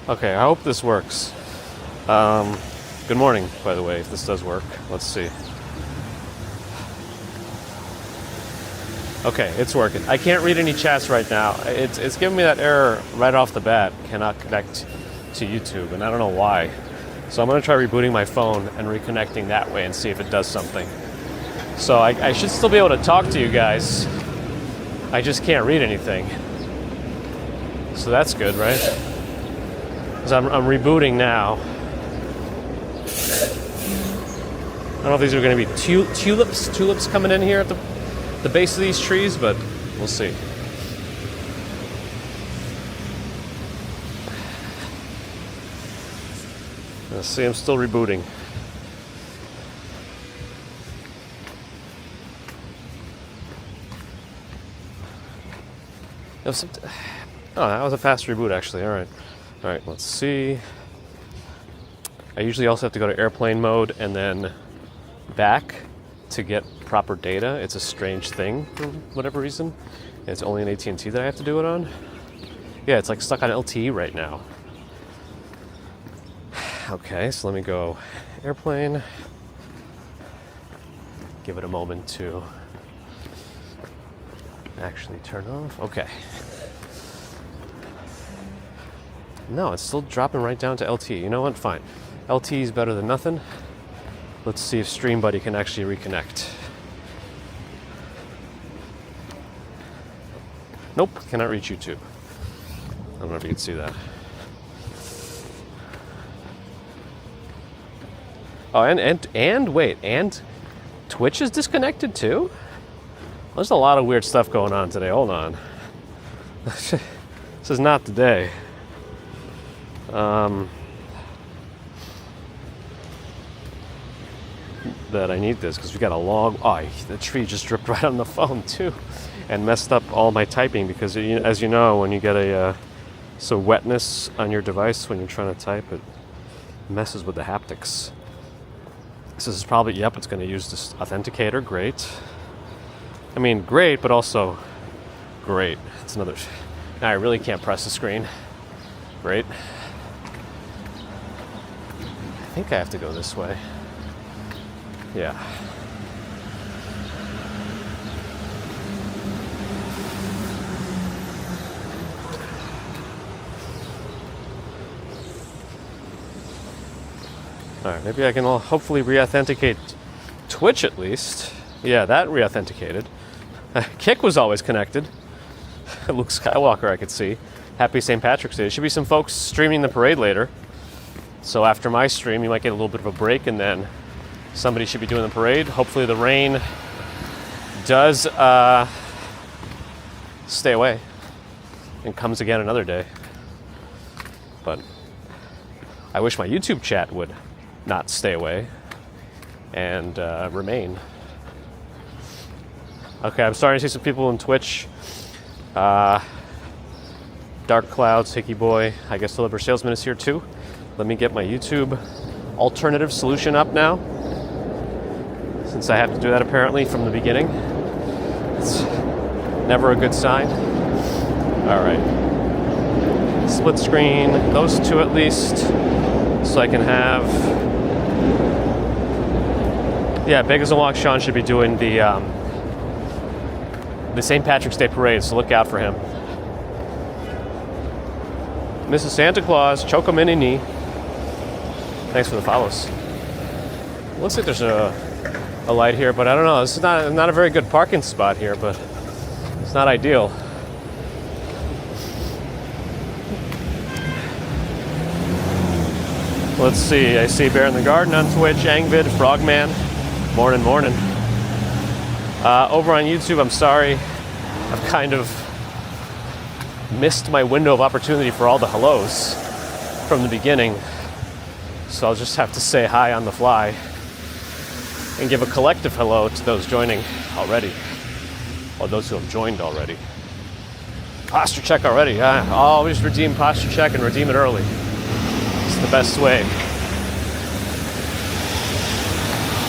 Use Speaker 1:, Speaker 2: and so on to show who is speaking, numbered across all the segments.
Speaker 1: Okay, I hope this works. Good morning, by the way, if this does work. Let's see. Okay, it's working. I can't read any chats right now. It's giving me that error right off the bat. Cannot connect to YouTube, and I don't know why. So I'm going to try rebooting my phone and reconnecting that way and see if it does something. So I should still be able to talk to you guys. I just can't read anything. So that's good, right? Because I'm rebooting now. I don't know if these are going to be tulips coming in here at the base of these trees, but we'll see. Let's see, I'm still rebooting. Oh, that was a fast reboot, actually. All right, let's see. I usually also have to go to airplane mode and then back to get proper data. It's a strange thing for whatever reason. It's only an AT&T that I have to do it on. Yeah, it's like stuck on LTE right now. Okay, so let me go airplane. Give it a moment to actually turn off. Okay. No, it's still dropping right down to LTE. You know what? Fine. LTE is better than nothing. Let's see if StreamBuddy can actually reconnect. Nope, cannot reach YouTube. I don't know if you can see that. Oh, and wait, and Twitch is disconnected too? There's a lot of weird stuff going on today. Hold on. This is not the day. That I need this because we got a long. Oh, the tree just dripped right on the phone too, and messed up all my typing because, as you know, when you get a wetness on your device when you're trying to type, it messes with the haptics. So this is probably, yep, it's going to use this authenticator. Great. I mean, great, but also great. It's another. Now I really can't press the screen. Great. I think I have to go this way. Yeah. Alright, maybe I can hopefully re-authenticate Twitch at least. Yeah, that re-authenticated. Kick was always connected. Luke Skywalker, I could see. Happy St. Patrick's Day. There should be some folks streaming the parade later. So after my stream, you might get a little bit of a break, and then somebody should be doing the parade. Hopefully the rain does stay away and comes again another day. But I wish my YouTube chat would not stay away and remain. Okay, I'm starting to see some people in Twitch. Dark Clouds, Hickey Boy, I guess Deliver Salesman is here too. Let me get my YouTube alternative solution up now, since I have to do that apparently from the beginning. It's never a good sign. All right. Split screen, those two at least, so I can have... Yeah, Beggars and Walk Sean should be doing the St. Patrick's Day parade, so look out for him. Mrs. Santa Claus, Choco Mini Knee. Thanks for the follows. Looks like there's a light here, but I don't know. This is not a very good parking spot here, but it's not ideal. Let's see. I see Bear in the Garden on Twitch, Angvid, Frogman. Morning. Over on YouTube, I'm sorry. I've kind of missed my window of opportunity for all the hellos from the beginning. So I'll just have to say hi on the fly and give a collective hello to those joining already, or those who have joined already. Posture check already. Always redeem posture check and redeem it early. It's the best way.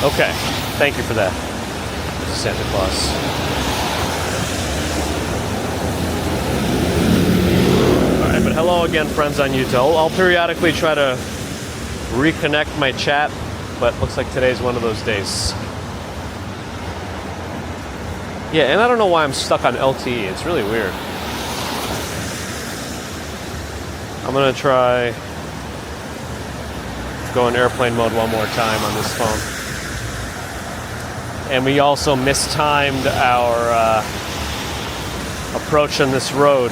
Speaker 1: Okay, thank you for that, Mrs. Santa Claus. All right, but hello again, friends on YouTube. I'll periodically try to reconnect my chat, but looks like today's one of those days. Yeah, and I don't know why I'm stuck on LTE. It's really weird. I'm gonna try go in airplane mode one more time on this phone. And we also mistimed our approach on this road.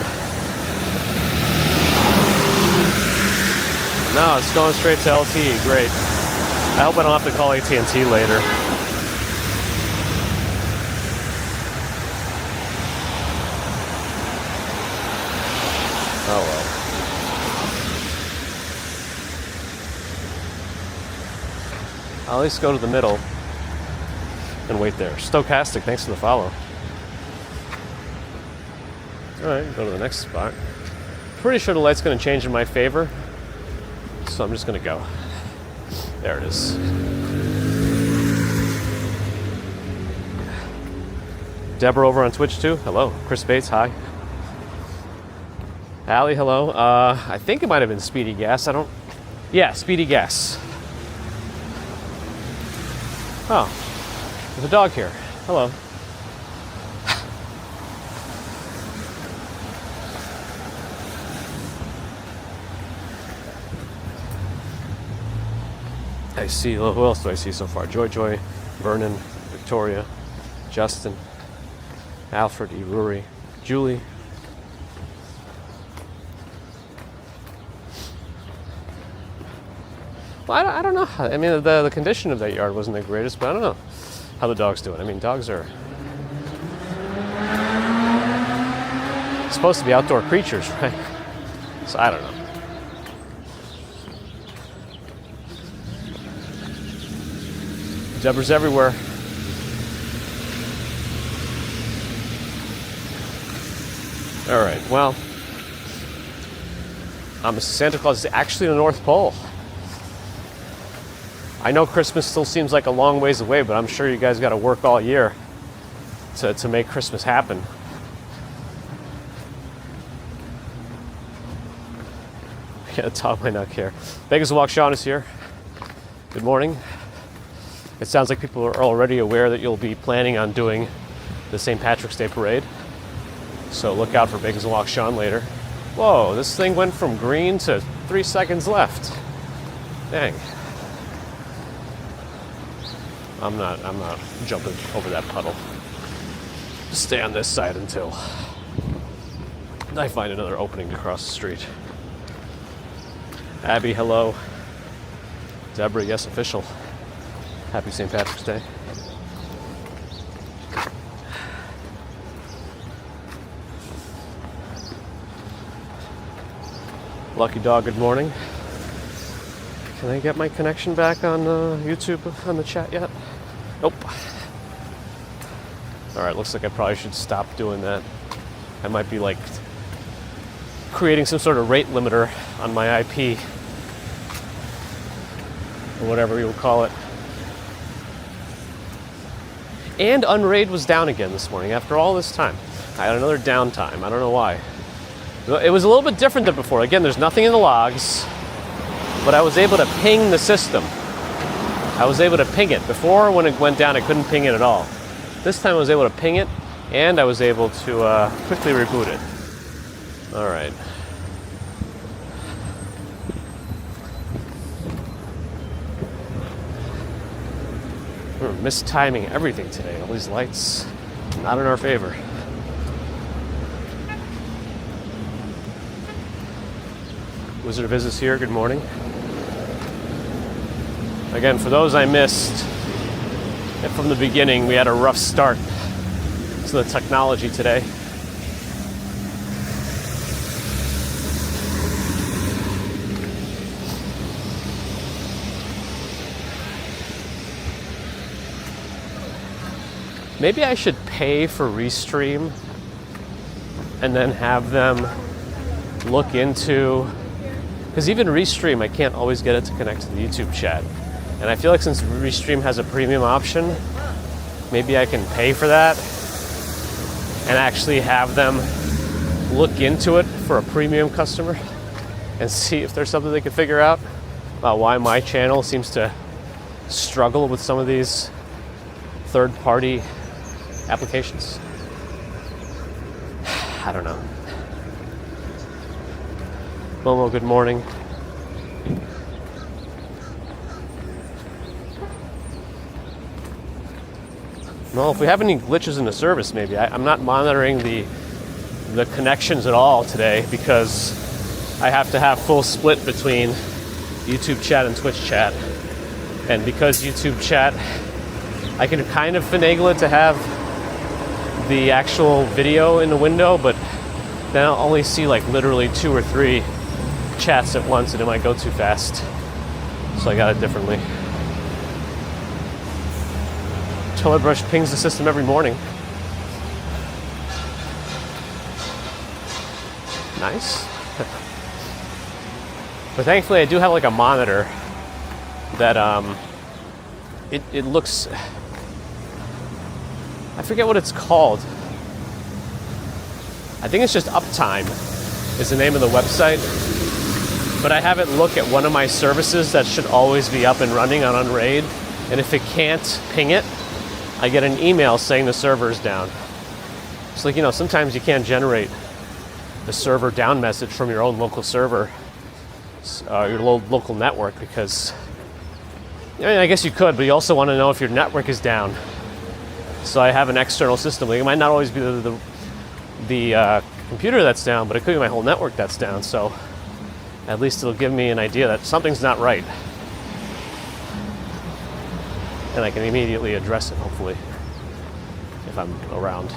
Speaker 1: No, it's going straight to LTE. Great. I hope I don't have to call AT&T later. Oh well. I'll at least go to the middle and wait there. Stochastic, thanks for the follow. Alright, go to the next spot. Pretty sure the light's going to change in my favor, so I'm just going to go. There it is. Deborah over on Twitch too. Hello. Chris Bates, hi. Allie, hello. I think it might have been Speedy Gas. Yeah, Speedy Gas. Oh, there's a dog here. Hello. I see, who else do I see so far? Joy, Vernon, Victoria, Justin, Alfred, E. Rory, Julie. Well, I don't know. I mean, the condition of that yard wasn't the greatest, but I don't know how the dog's doing. I mean, dogs are supposed to be outdoor creatures, right? So I don't know. Deborah's everywhere. All right, well, Santa Claus is actually in the North Pole. I know Christmas still seems like a long ways away, but I'm sure you guys got to work all year to make Christmas happen. Yeah, the dog might not care. Vegas Walk Sean is here. Good morning. It sounds like people are already aware that you'll be planning on doing the St. Patrick's Day Parade. So look out for Vegas Walk Sean later. Whoa, this thing went from green to 3 seconds left. Dang. I'm not jumping over that puddle. Just stay on this side until I find another opening to cross the street. Abby, hello. Deborah, yes, official. Happy St. Patrick's Day. Lucky Dog, good morning. Can I get my connection back on YouTube on the chat yet? Nope. Alright, looks like I probably should stop doing that. I might be like creating some sort of rate limiter on my IP. Or whatever you would call it. And Unraid was down again this morning after all this time. I had another downtime. I don't know why. It was a little bit different than before. Again, there's nothing in the logs, but I was able to ping the system. I was able to ping it. Before, when it went down, I couldn't ping it at all. This time I was able to ping it, and I was able to quickly reboot it. All right. We're mistiming everything today. All these lights, not in our favor. Wizard of Iz is here. Good morning. Again, for those I missed, and from the beginning, we had a rough start to the technology today. Maybe I should pay for Restream and then have them look into, because even Restream, I can't always get it to connect to the YouTube chat. And I feel like since Restream has a premium option, maybe I can pay for that and actually have them look into it for a premium customer. and see if there's something they can figure out about why my channel seems to struggle with some of these third-party applications. I don't know. Momo, good morning. Well, if we have any glitches in the service, maybe. I'm not monitoring the connections at all today because I have to have full split between YouTube chat and Twitch chat. And because YouTube chat, I can kind of finagle it to have the actual video in the window, but then I'll only see like literally 2 or 3 chats at once and it might go too fast. So I got it differently. Toilet brush pings the system every morning. Nice. But thankfully I do have like a monitor that it looks, I forget what it's called. I think it's just Uptime is the name of the website. But I have it look at one of my services that should always be up and running on Unraid. And if it can't ping it, I get an email saying the server is down. It's like, sometimes you can't generate the server down message from your own local server, your local network, because I guess you could, but you also want to know if your network is down. So I have an external system. Like, it might not always be the computer that's down, but it could be my whole network that's down. So at least it'll give me an idea that something's not right. And I can immediately address it, hopefully, if I'm around.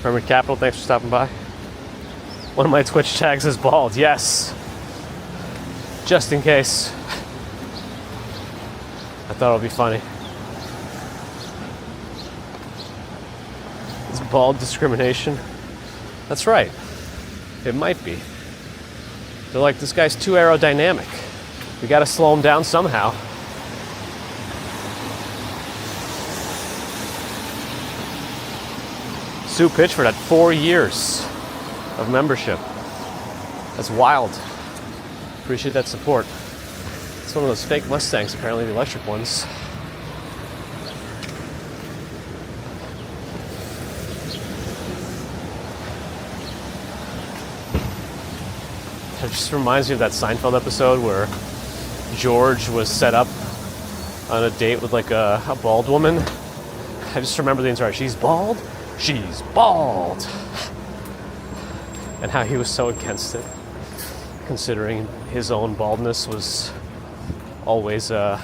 Speaker 1: Hermit Capital, thanks for stopping by. One of my Twitch tags is bald, yes. Just in case. I thought it would be funny. It's bald discrimination. That's right. It might be. They're like, this guy's too aerodynamic. We gotta slow him down somehow. Sue Pitchford had 4 years of membership. That's wild. Appreciate that support. It's one of those fake Mustangs, apparently, the electric ones. It just reminds me of that Seinfeld episode where George was set up on a date with like a bald woman. I just remember the entire, she's bald? She's bald! And how he was so against it, considering his own baldness was always a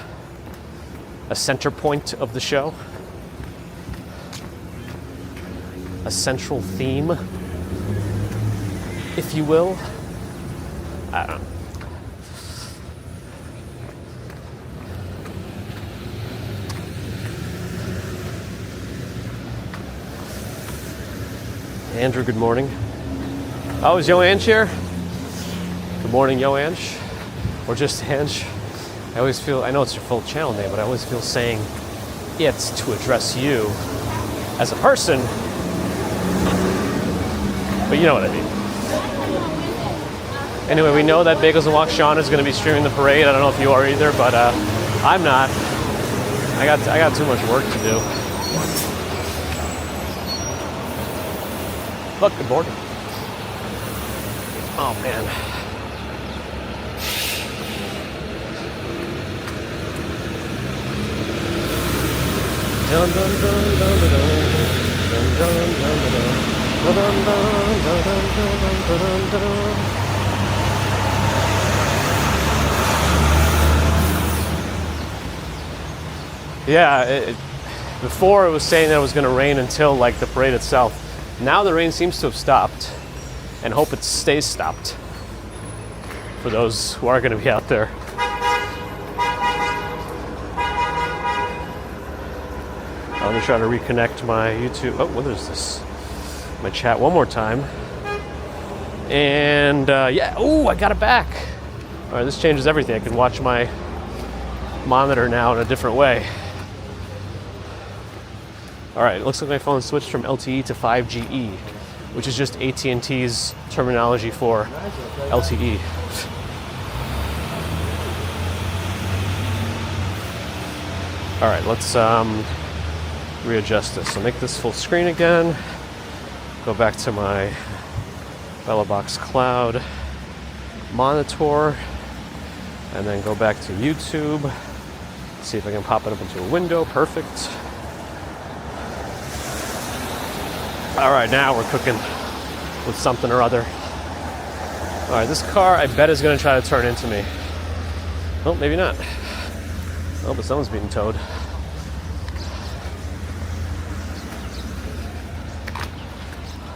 Speaker 1: center point of the show. A central theme, if you will. I don't know. Andrew, good morning. Oh, is Yo Ange here? Good morning, Yo Ange. Or just Ange. I always feel, I know it's your full channel name, but I always feel saying it's to address you as a person. But you know what I mean. Anyway, we know that Bagels and Walk Sean is going to be streaming the parade. I don't know if you are either, but I'm not. I got too much work to do. Look, good morning. Oh man. Dun dun dun dun dun dun dun dun dun dun dun dun. Yeah, before it was saying that it was going to rain until like the parade itself. Now the rain seems to have stopped, and hope it stays stopped for those who are going to be out there. I'm going to try to reconnect my YouTube. Oh, what is this? My chat one more time. And yeah, oh, I got it back. All right, this changes everything. I can watch my monitor now in a different way. All right, it looks like my phone switched from LTE to 5GE, which is just AT&T's terminology for LTE. All right, let's readjust this. So make this full screen again. Go back to my BellaBox Cloud monitor, and then go back to YouTube. See if I can pop it up into a window. Perfect. All right, now we're cooking with something or other. All right, this car I bet is going to try to turn into me. Oh, maybe not. Oh, but someone's being towed.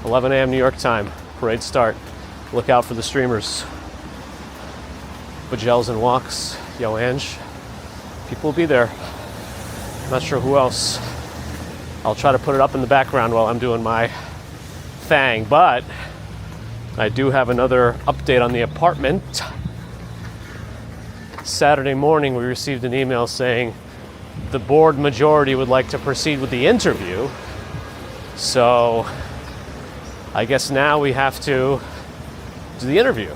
Speaker 1: $11 a.m. New York time. Parade start. Look out for the streamers. Bajels and Walks. Yo, Ange. People will be there. Not sure who else. I'll try to put it up in the background while I'm doing my thing, but I do have another update on the apartment. Saturday morning, we received an email saying the board majority would like to proceed with the interview. So I guess now we have to do the interview.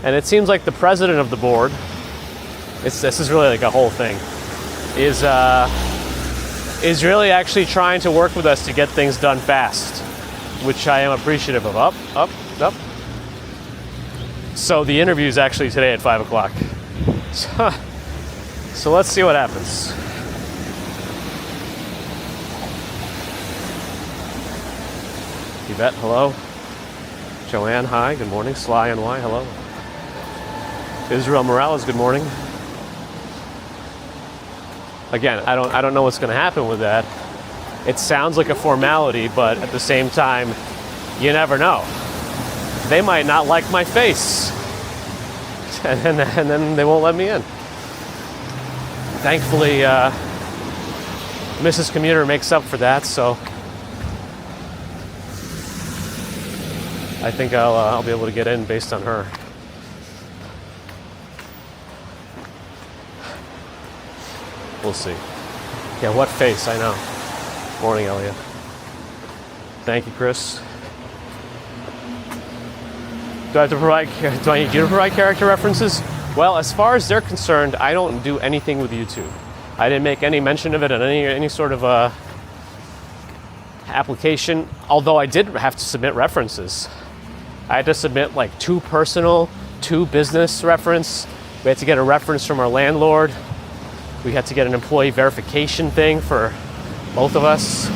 Speaker 1: And it seems like the president of the board, this is really like a whole thing, is really actually trying to work with us to get things done fast, which I am appreciative of. Up. So the interview is actually today at 5 o'clock. So let's see what happens. Yvette, hello. Joanne, hi, good morning. Sly NY, hello. Israel Morales, good morning. Again, I don't know what's going to happen with that. It sounds like a formality, but at the same time, you never know. They might not like my face, and then they won't let me in. Thankfully, Mrs. Commuter makes up for that, so I think I'll be able to get in based on her. We'll see. Yeah, what face? I know. Morning, Elliot. Thank you, Chris. Do I need you to provide character references? Well, as far as they're concerned, I don't do anything with YouTube. I didn't make any mention of it in any sort of application, although I did have to submit references. I had to submit like 2 personal, 2 business reference. We had to get a reference from our landlord. We had to get an employee verification thing for both of us.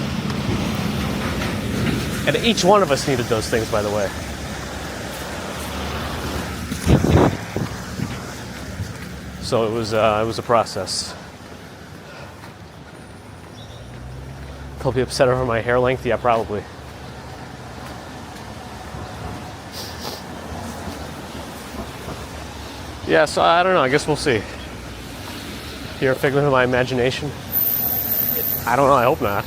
Speaker 1: And each one of us needed those things, by the way. So it was a process. They'll be upset over my hair length? Yeah, probably. Yeah, so I don't know. I guess we'll see. You're a figment of my imagination? I don't know. I hope not.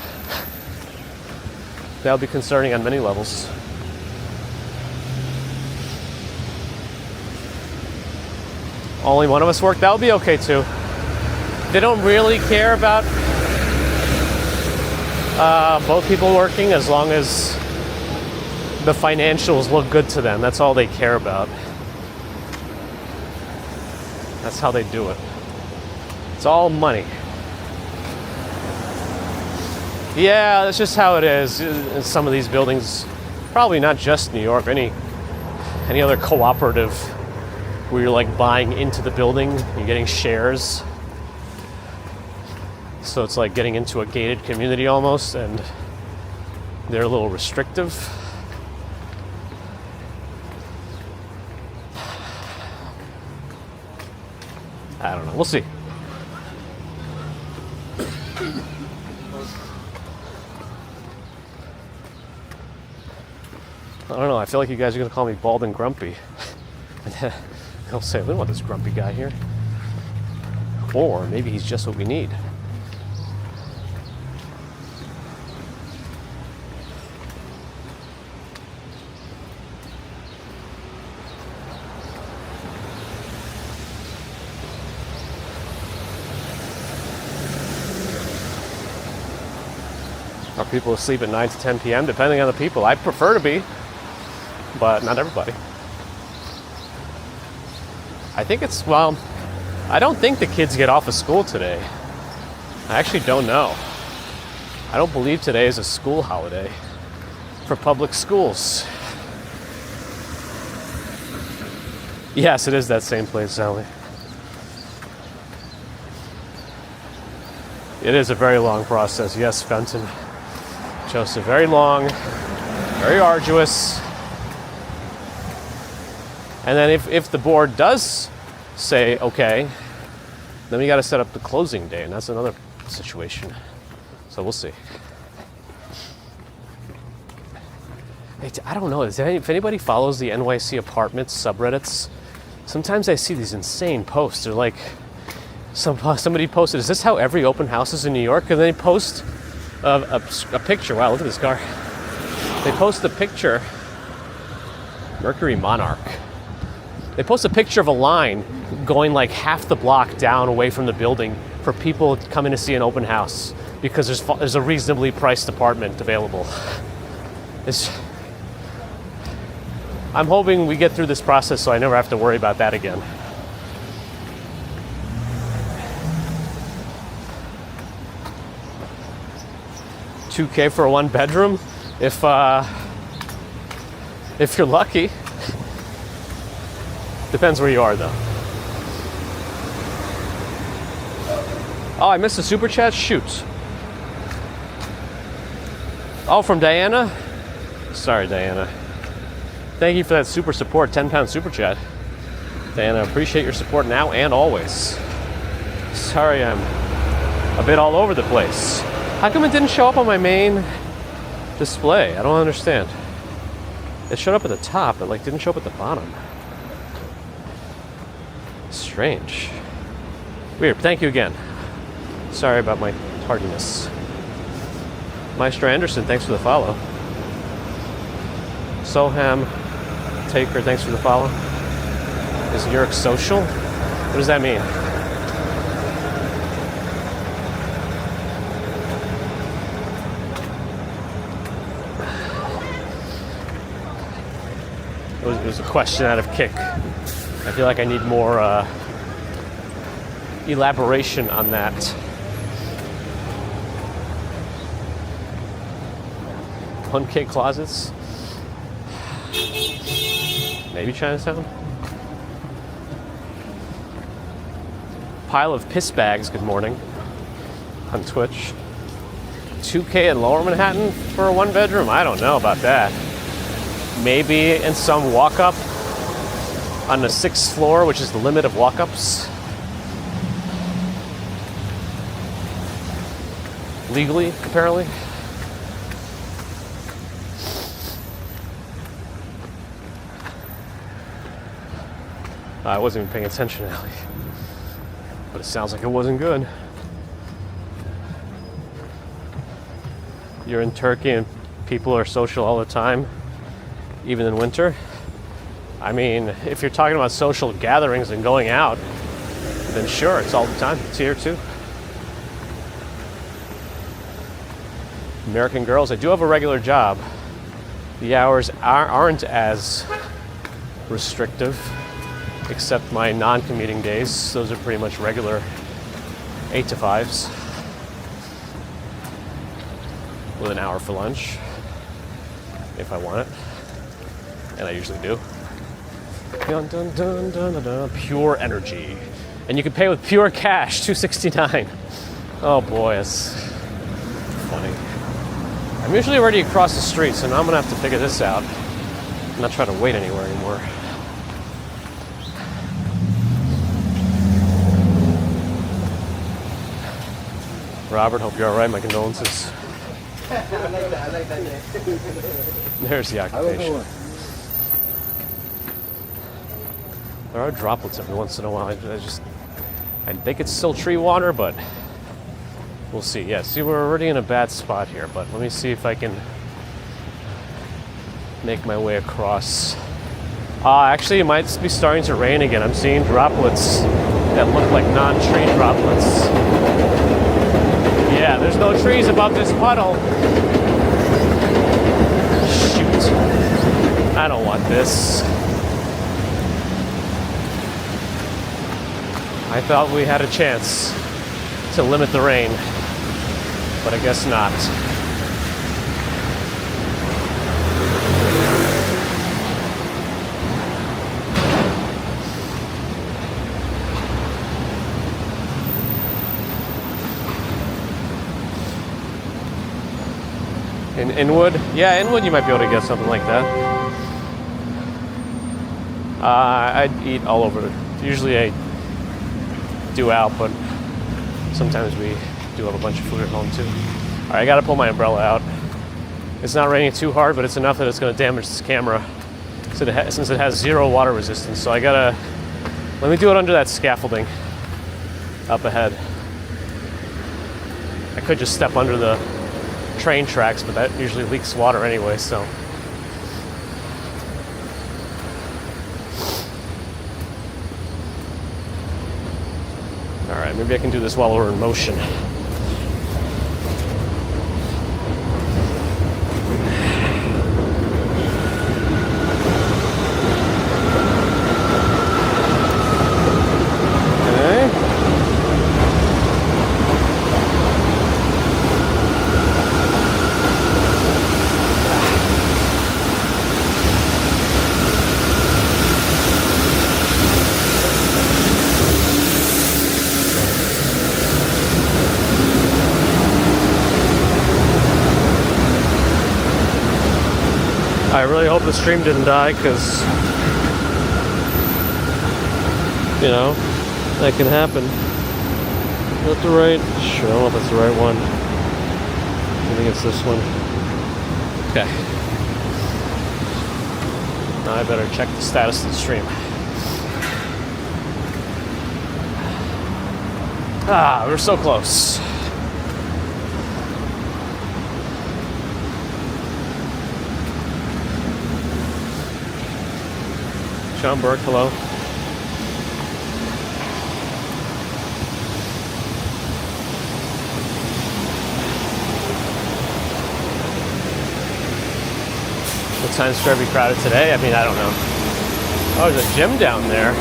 Speaker 1: That would be concerning on many levels. Only one of us work? That would be okay too. They don't really care about both people working as long as the financials look good to them. That's all they care about. That's how they do it. It's all money. Yeah, that's just how it is in some of these buildings. Probably not just New York, any other cooperative where you're like buying into the building, you're getting shares. So it's like getting into a gated community almost, and they're a little restrictive. I don't know. We'll see. I don't know. I feel like you guys are going to call me bald and grumpy. They'll say, we don't want this grumpy guy here. Or maybe he's just what we need. Are people asleep at 9 to 10 p.m.? Depending on the people. I prefer to be, but not everybody. I think it's, well, I don't think the kids get off of school today. I actually don't know. I don't believe today is a school holiday for public schools. Yes, it is that same place, Sally. It is a very long process. Yes, Fenton. Joseph, very long, very arduous. And then if the board does say, okay, then we got to set up the closing day, and that's another situation. So we'll see. I don't know, if anybody follows the NYC apartments subreddits, sometimes I see these insane posts. They're like, somebody posted, is this how every open house is in New York? And then they post a picture. Wow, look at this car. They post a picture, Mercury Monarch. They post a picture of a line going like half the block down away from the building for people coming to see an open house because there's a reasonably priced apartment available. I'm hoping we get through this process so I never have to worry about that again. $2K for a one bedroom, if you're lucky. Depends where you are, though. Oh, I missed a super chat? Shoot. Oh, from Diana? Sorry, Diana. Thank you for that super support, 10-pound super chat. Diana, appreciate your support now and always. Sorry, I'm a bit all over the place. How come it didn't show up on my main display? I don't understand. It showed up at the top, but like didn't show up at the bottom. Strange. Weird. Thank you again. Sorry about my tardiness. Maestro Anderson, thanks for the follow. Soham Taker, thanks for the follow. Is York social? What does that mean? It was a question out of kick. I feel like I need more elaboration on that. $1K closets? Maybe Chinatown? Pile of piss bags, good morning. On Twitch. $2K in Lower Manhattan for a one bedroom? I don't know about that. Maybe in some walk-up on the 6th floor, which is the limit of walk-ups. Legally, apparently. I wasn't even paying attention, Allie. But it sounds like it wasn't good. You're in Turkey and people are social all the time, even in winter. I mean, if you're talking about social gatherings and going out, then sure, it's all the time. It's here too. American Girls, I do have a regular job. The hours aren't as restrictive, except my non-commuting days. Those are pretty much regular 8 to 5s. With an hour for lunch, if I want it. And I usually do. Dun, dun, dun, dun, dun, dun. Pure energy. And you can pay with pure cash, $2.69. Oh boy, that's funny. I'm usually already across the street, so now I'm gonna have to figure this out. I'm not trying to wait anywhere anymore. Robert, hope you're all right. My condolences.
Speaker 2: I like that.
Speaker 1: There's the occupation. There are droplets every once in a while. I think it's still tree water, but we'll see. Yeah, see, we're already in a bad spot here, but let me see if I can make my way across. Actually, it might be starting to rain again. I'm seeing droplets that look like non-tree droplets. Yeah, There's no trees above this puddle. Shoot. I don't want this. I thought we had a chance to limit the rain, but I guess not. In Inwood? Yeah, Inwood you might be able to get something like that. I'd eat all over. Usually I do out, but sometimes we do have a bunch of food at home too. All right, I gotta pull my umbrella out. It's not raining too hard, but it's enough that it's gonna damage this camera since it has zero water resistance. So let me do it under that scaffolding up ahead. I could just step under the train tracks, but that usually leaks water anyway, so. All right, maybe I can do this while we're in motion. I really hope the stream didn't die, because, you know, that can happen. Is that the right? Sure, I don't know if that's the right one. I think it's this one. Okay. Now I better check the status of the stream. Ah, we're so close. John Burke, hello. What Times Square be crowded today? I mean, I don't know. Oh, there's a gym down there.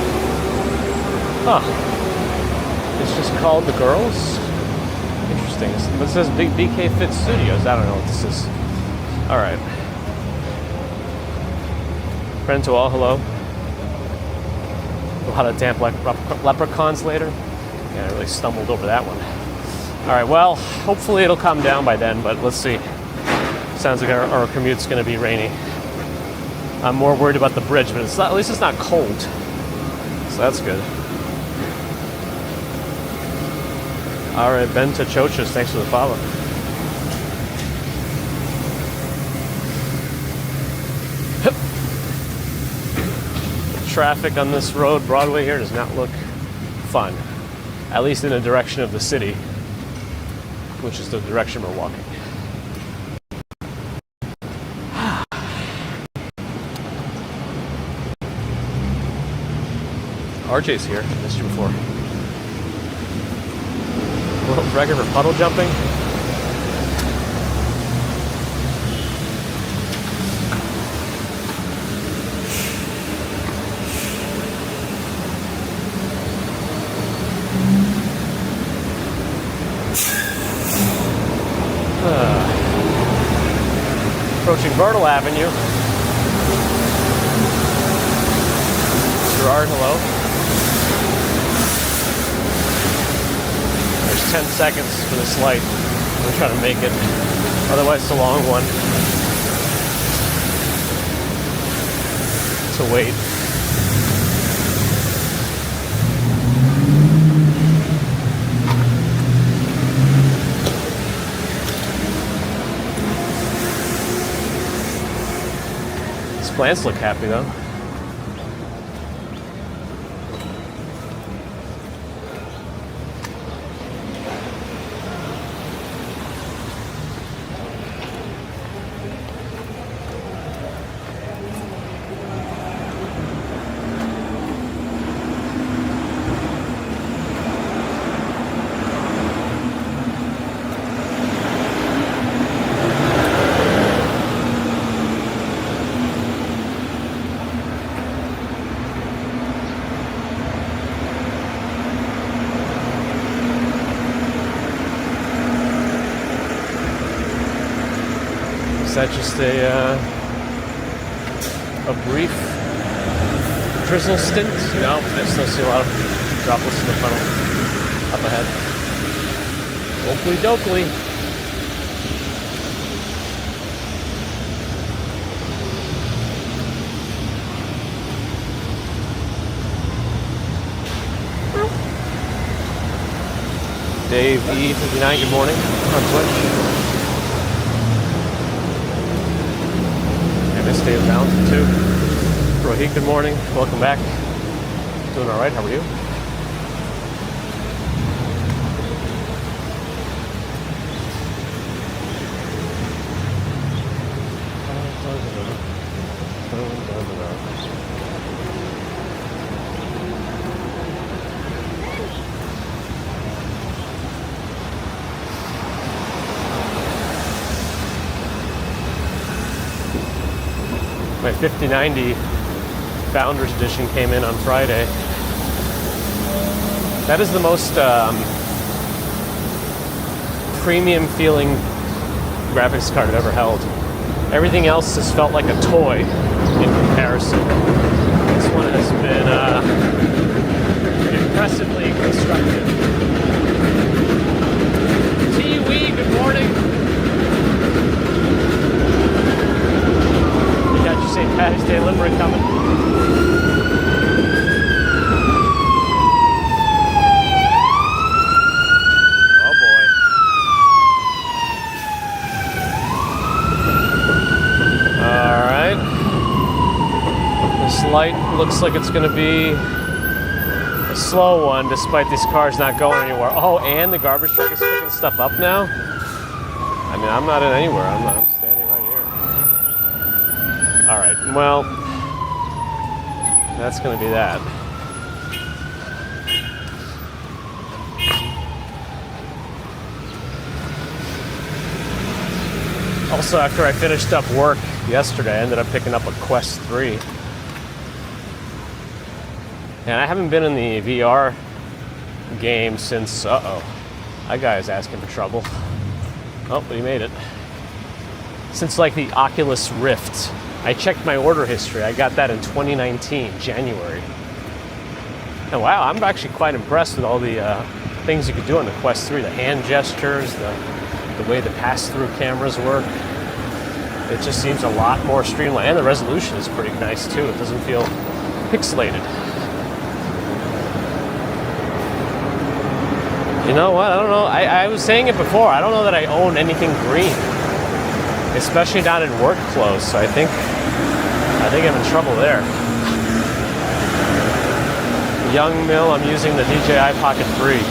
Speaker 1: Huh. It's just called The Girls? Interesting. But it says BK Fit Studios. I don't know what this is. All right. Friend to all, hello. A lot of damp leprechauns later. Yeah, I really stumbled over that one. All right, well, hopefully it'll calm down by then, but let's see. Sounds like our commute's going to be rainy. I'm more worried about the bridge, but it's not, at least it's not cold. So that's good. All right, Ben Tachochas, thanks for the follow. Traffic on this road, Broadway here, does not look fun. At least in the direction of the city, which is the direction we're walking. RJ's here, missed you before. World record for puddle jumping. Approaching Myrtle Avenue. Gerard, hello. There's 10 seconds for this light. I'm gonna try to make it. Otherwise, it's a long one to wait. Plants look happy though. is that just a brief drizzle stint? No, I still see a lot of droplets in the funnel up ahead. Oakley dokley. Dave E59, good morning on Twitch. I missed Dave Valentine too. Rohit, good morning. Welcome back. Doing all right. How are you? My 5090 Founders Edition came in on Friday. That is the most premium feeling graphics card I've ever held. Everything else has felt like a toy in comparison. This one has been impressively constructed. T-Wee, good morning. Got your St. Patty's Day limerick coming. Oh boy. Alright. This light looks like it's going to be a slow one despite these cars not going anywhere. Oh, and the garbage truck is picking stuff up now? I mean, I'm not in anywhere. I'm standing right here. All right, well, that's going to be that. Also, after I finished up work yesterday, I ended up picking up a Quest 3. And I haven't been in the VR game since, that guy is asking for trouble. Oh, but he made it. Since like the Oculus Rift. I checked my order history. I got that in 2019, January. And wow, I'm actually quite impressed with all the things you could do on the Quest 3. The hand gestures, the way the pass-through cameras work. It just seems a lot more streamlined. And the resolution is pretty nice too. It doesn't feel pixelated. You know what? I don't know. I was saying it before. I don't know that I own anything green. Especially not in work clothes, so I think I'm in trouble there. Young Mill, I'm using the DJI Pocket 3.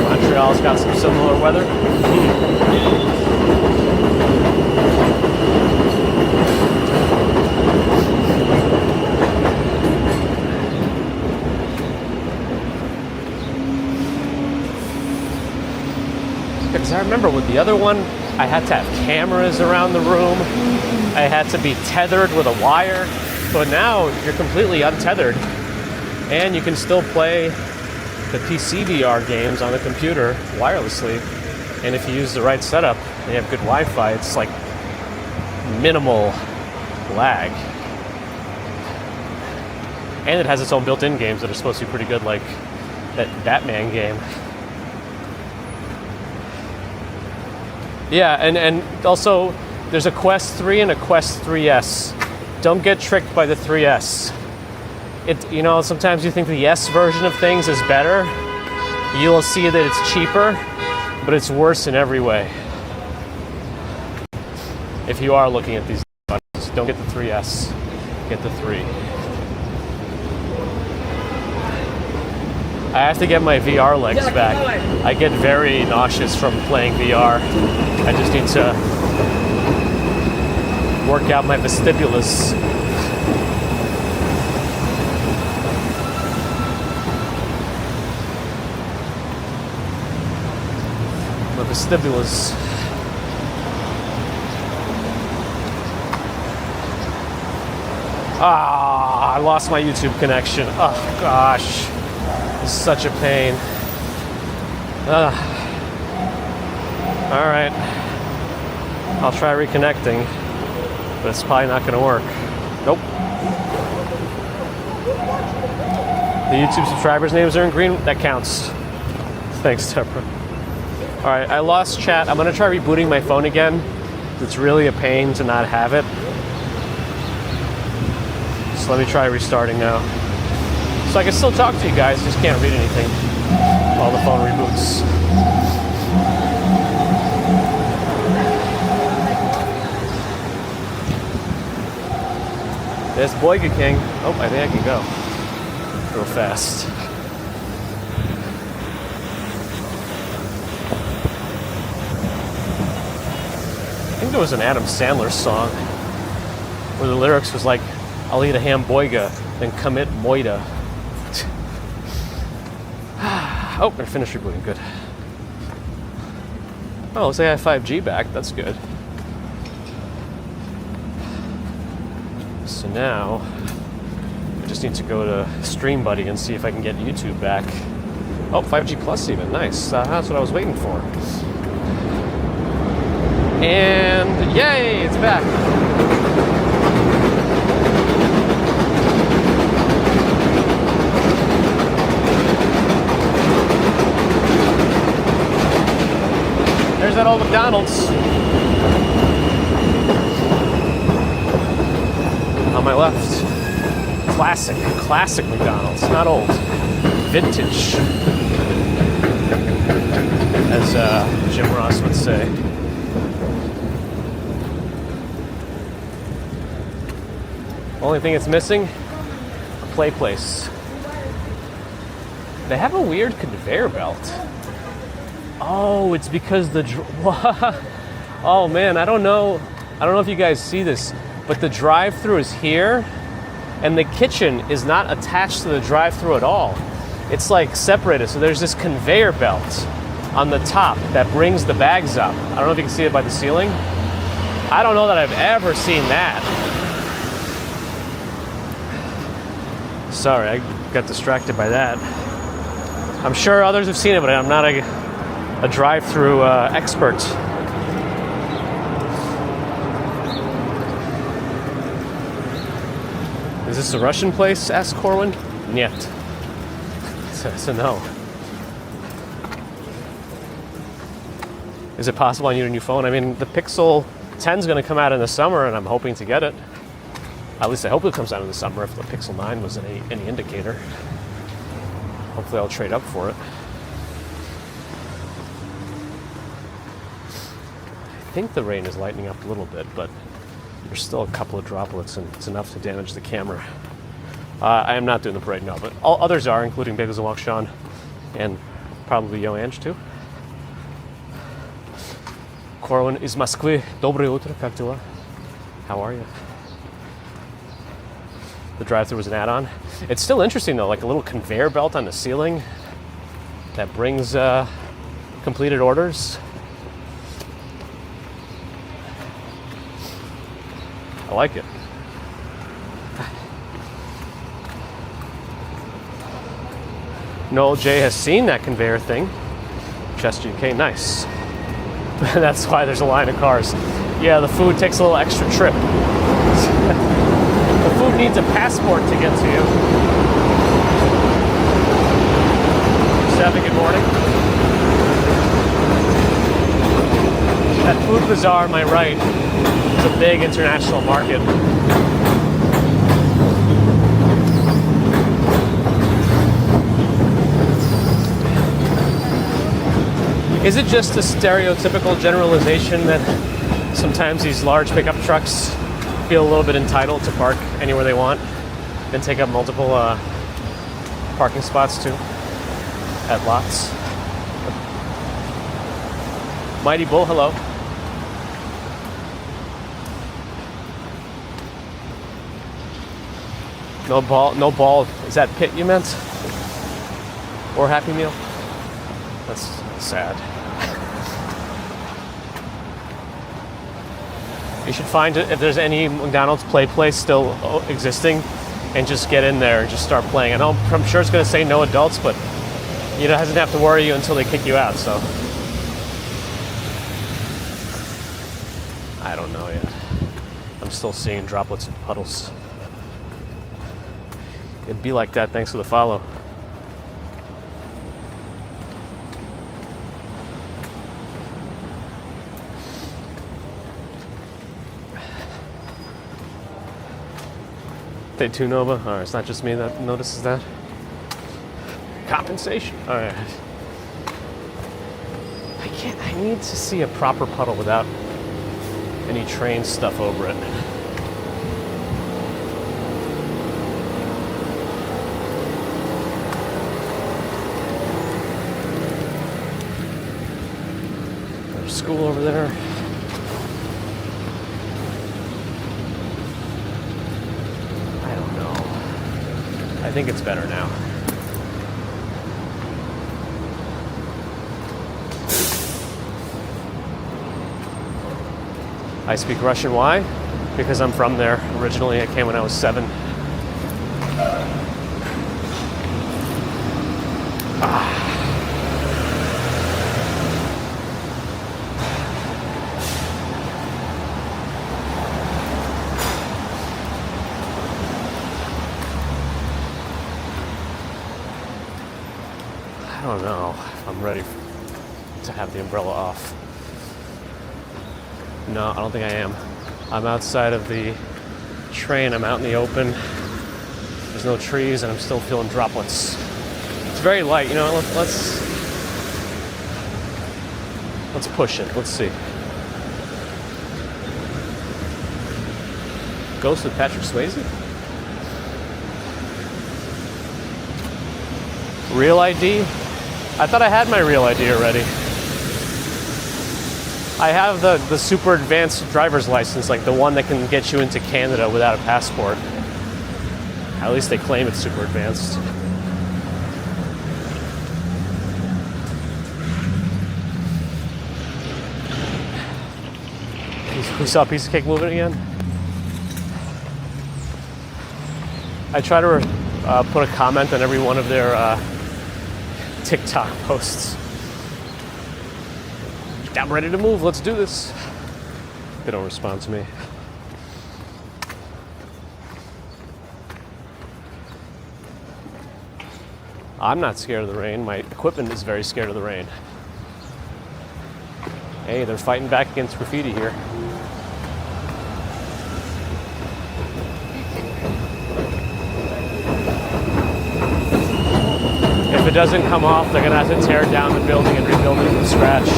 Speaker 1: Montreal's got some similar weather. Because I remember with the other one, I had to have cameras around the room. I had to be tethered with a wire. But now you're completely untethered. And you can still play the PC VR games on the computer wirelessly. And if you use the right setup, and you have good Wi-Fi, it's like minimal lag. And it has its own built-in games that are supposed to be pretty good, like that Batman game. Yeah, and also there's a Quest 3 and a Quest 3S. Don't get tricked by the 3S. Sometimes you think the S version of things is better. You'll see that it's cheaper, but it's worse in every way. If you are looking at these buttons, don't get the 3S, get the 3. I have to get my VR legs back. I get very nauseous from playing VR. I just need to work out my vestibulus. My vestibulus. I lost my YouTube connection. Oh gosh. It's such a pain. Ugh. All right. I'll try reconnecting, but it's probably not going to work. Nope. The YouTube subscribers' names are in green. That counts. Thanks, Deborah. All right, I lost chat. I'm going to try rebooting my phone again. It's really a pain to not have it. So let me try restarting now. So I can still talk to you guys, just can't read anything while the phone reboots. There's Boyga King. Oh, I think I can go real fast. I think there was an Adam Sandler song where the lyrics was like, I'll eat a ham boyga, then commit moida. Oh, I finished rebooting, good. Oh, looks like I have 5G back, that's good. So now, I just need to go to StreamBuddy and see if I can get YouTube back. Oh, 5G Plus even, nice. That's what I was waiting for. And yay, it's back. There's that old McDonald's. On my left. Classic McDonald's, not old. Vintage. As Jim Ross would say. Only thing it's missing, a play place. They have a weird conveyor belt. Oh, it's because oh man, I don't know if you guys see this, but the drive-thru is here, and the kitchen is not attached to the drive-thru at all. It's like separated, so there's this conveyor belt on the top that brings the bags up. I don't know if you can see it by the ceiling. I don't know that I've ever seen that. Sorry, I got distracted by that. I'm sure others have seen it, but I'm not a drive-through expert. Is this a Russian place? Asked Corwin. Niet. So no. Is it possible I need a new phone? I mean, the Pixel 10 is going to come out in the summer, and I'm hoping to get it. At least I hope it comes out in the summer if the Pixel 9 was any indicator. Hopefully I'll trade up for it. I think the rain is lightening up a little bit, but there's still a couple of droplets, and it's enough to damage the camera. I am not doing the parade, no, but all others are, including Bagels and Walk Sean, and probably Yo Ange too. Corwin из Москвы. Доброе утро, как дела? How are you? The drive-thru was an add-on. It's still interesting though, like a little conveyor belt on the ceiling that brings completed orders. I like it. Noel J has seen that conveyor thing. Chester UK, nice. That's why there's a line of cars. Yeah, the food takes a little extra trip. The food needs a passport to get to you. Seven, good morning. That food bazaar on my right is a big international market. Is it just a stereotypical generalization that sometimes these large pickup trucks feel a little bit entitled to park anywhere they want and take up multiple parking spots too at lots? Mighty Bull, hello. No ball. Is that pit you meant? Or Happy Meal? That's sad. You should find it if there's any McDonald's play place still existing and just get in there and just start playing. I'm sure it's going to say no adults, but it doesn't have to worry you until they kick you out, so. I don't know yet. I'm still seeing droplets and puddles. It'd be like that thanks to the follow. Day 2 Nova. All right, it's not just me that notices that. Compensation. All right. I need to see a proper puddle without any train stuff over it. There's school over there. I don't know. I think it's better now. I speak Russian. Why? Because I'm from there originally. I came when I was 7. I don't know if I'm ready to have the umbrella off. No, I don't think I am. I'm outside of the train. I'm out in the open. There's no trees, and I'm still feeling droplets. It's very light. Let's push it. Let's see. Ghost with Patrick Swayze? Real ID? I thought I had my real ID already. I have the super advanced driver's license, like the one that can get you into Canada without a passport. At least they claim it's super advanced. We saw a piece of cake moving again. I try to put a comment on every one of their TikTok posts. I'm ready to move. Let's do this. They don't respond to me. I'm not scared of the rain. My equipment is very scared of the rain. Hey, they're fighting back against graffiti here. If it doesn't come off, they're gonna have to tear down the building and rebuild it from scratch.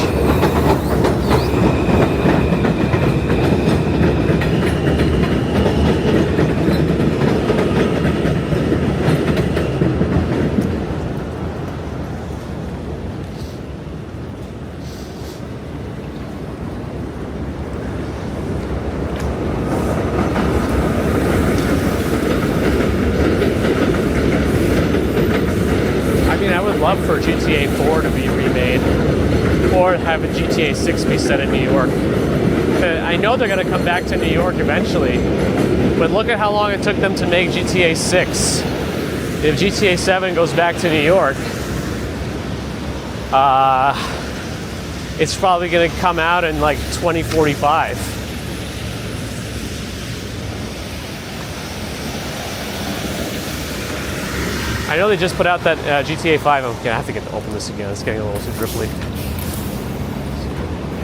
Speaker 1: Love for GTA 4 to be remade, or have a GTA 6 be set in New York. I know they're going to come back to New York eventually, but look at how long it took them to make GTA 6. If GTA 7 goes back to New York, it's probably going to come out in like 2045. I know they just put out that GTA 5. I'm gonna have to open this again. It's getting a little too dripply.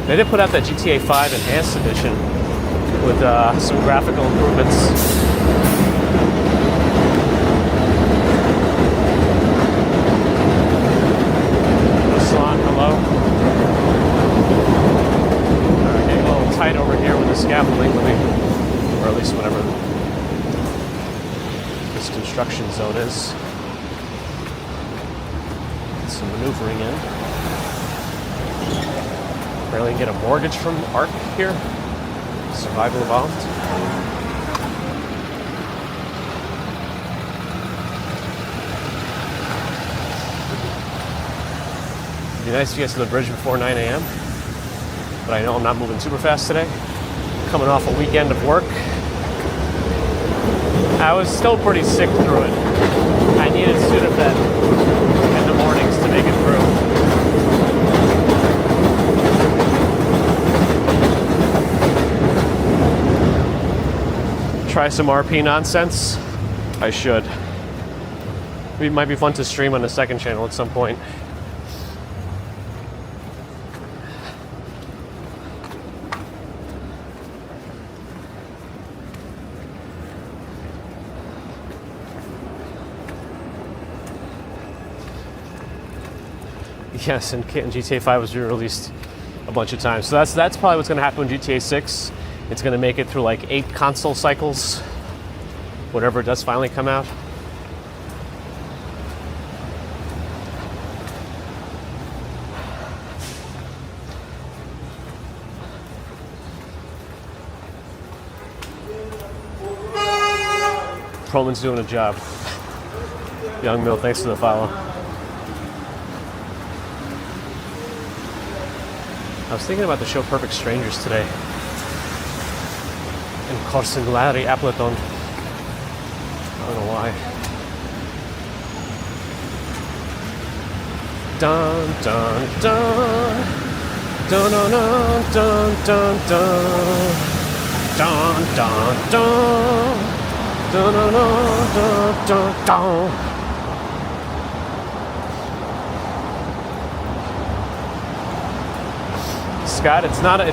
Speaker 1: They did put out that GTA 5 Enhanced Edition with some graphical improvements. Salon, hello. Getting a little tight over here with the scaffolding, or at least whatever this construction zone is. Some maneuvering in. Apparently you can get a mortgage from ARC here. Survival Evolved. It'd be nice to get to the bridge before 9 a.m. But I know I'm not moving super fast today. Coming off a weekend of work. I was still pretty sick through it. I needed Sudafed in the mornings to make it through. Try some RP nonsense? I should. It might be fun to stream on the second channel at some point. Yes, and GTA 5 was re-released a bunch of times. So that's probably what's going to happen with GTA 6. It's going to make it through like 8 console cycles, whatever it does finally come out. Proman's doing a job. Young Mill, thanks for the follow. I was thinking about the show Perfect Strangers today. In Corsingulari Appleton. I don't know why. Dun dun dun. Dun dun dun dun dun dun. Dun dun dun. Dun dun dun dun dun. Scott, it's not a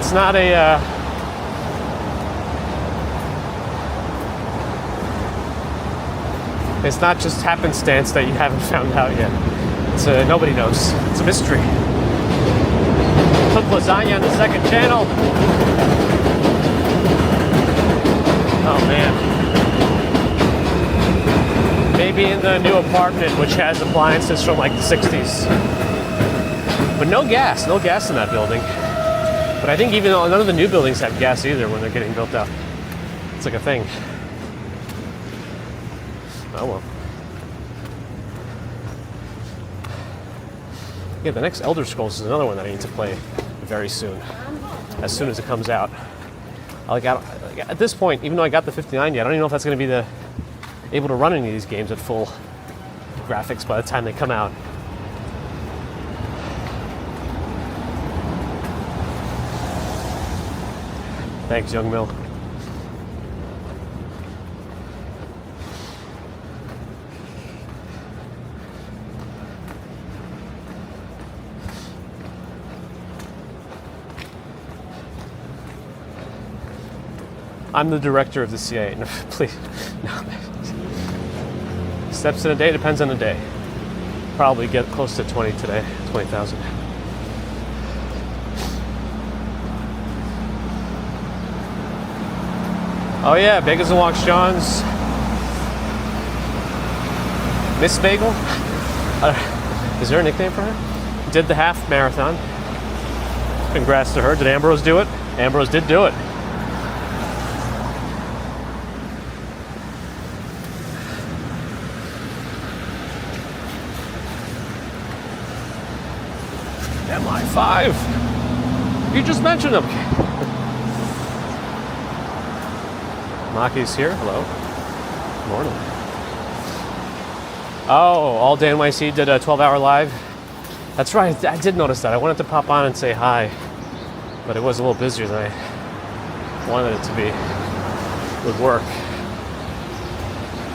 Speaker 1: it's not just happenstance that you haven't found out yet. It's nobody knows. It's a mystery. Cook lasagna on the second channel. Oh man. Maybe in the new apartment, which has appliances from like the 60s. But no gas in that building. But I think even though none of the new buildings have gas either when they're getting built out. It's like a thing. Oh well. Yeah, the next Elder Scrolls is another one that I need to play very soon. As soon as it comes out. At this point, even though I got the 5090, I don't even know if that's going to be able to run any of these games at full graphics by the time they come out. Thanks, Young Mill. I'm the director of the CIA. No, please. No. Steps in a day, depends on the day. Probably get close to 20 today, 20,000. Oh yeah, Bagels and Walks John's Miss Bagel? Is there a nickname for her? Did the half marathon. Congrats to her. Did Ambrose do it? Ambrose did do it. MI5. You just mentioned them. Maki's here. Hello. Morning. Oh, all day NYC did a 12-hour live. That's right. I did notice that. I wanted to pop on and say hi, but it was a little busier than I wanted it to be with work.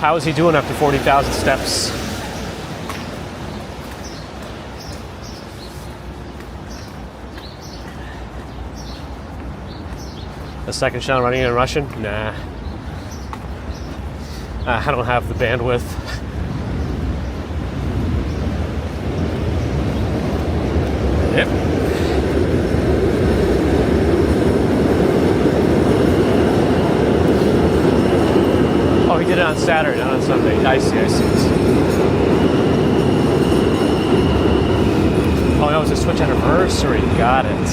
Speaker 1: How is he doing after 40,000 steps? A second channel running in Russian? Nah. I don't have the bandwidth. Yep. Oh, he did it on Saturday, not on Sunday. I see. Oh, no, it's a Switch anniversary. Got it.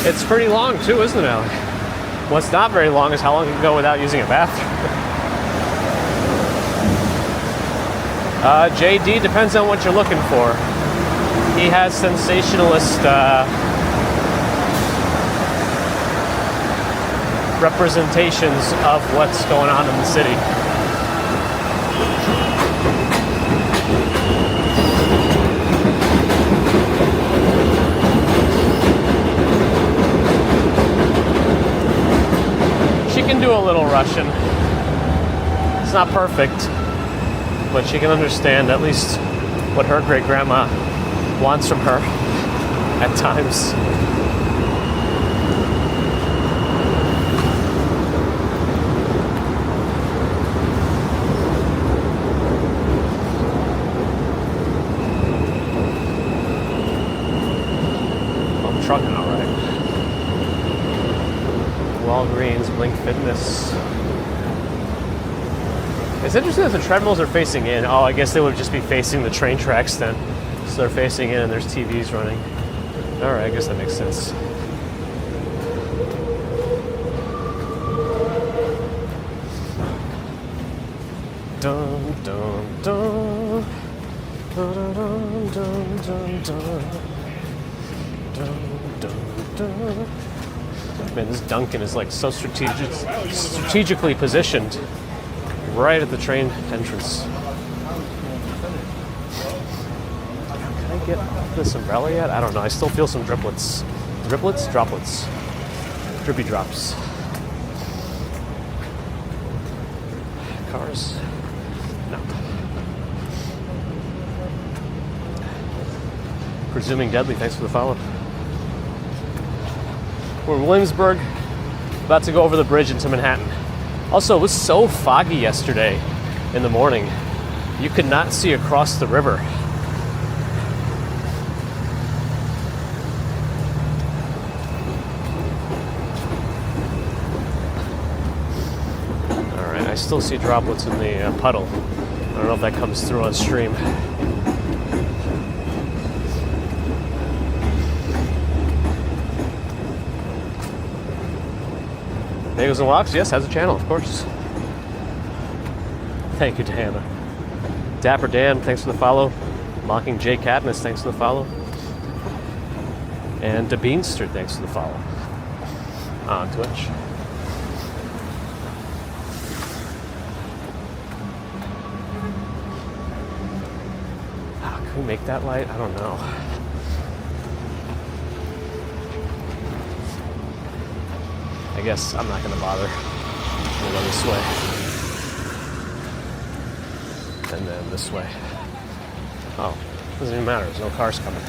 Speaker 1: It's pretty long too, isn't it, Alec? What's not very long is how long you can go without using a bathroom. JD depends on what you're looking for. He has sensationalist representations of what's going on in the city. She can do a little Russian. It's not perfect, but she can understand at least what her great-grandma wants from her at times. I'm trucking all right. Walgreens, Blink Fitness. It's interesting that the treadmills are facing in. Oh, I guess they would just be facing the train tracks then. So they're facing in and there's TVs running. All right, I guess that makes sense. Dun, dun, dun. Dun, dun, dun, dun, dun. Dun, dun, dun. Man, this Dunkin' is like so strategically positioned right at the train entrance. Can I get this umbrella yet? I don't know. I still feel some driplets. Driplets? Droplets. Drippy drops. Cars? No. Presuming Deadly, thanks for the follow. We're in Williamsburg, about to go over the bridge into Manhattan. Also, it was so foggy yesterday in the morning. You could not see across the river. All right, I still see droplets in the puddle. I don't know if that comes through on stream. Bagels and Walks, yes, has a channel, of course. Thank you, Diana. Dapper Dan, thanks for the follow. Mocking J Katniss, thanks for the follow. And DeBeanster, thanks for the follow. On Twitch. Can we make that light? I don't know. I guess I'm not going to bother. We'll go this way. And then this way. Oh, doesn't even matter. There's no cars coming.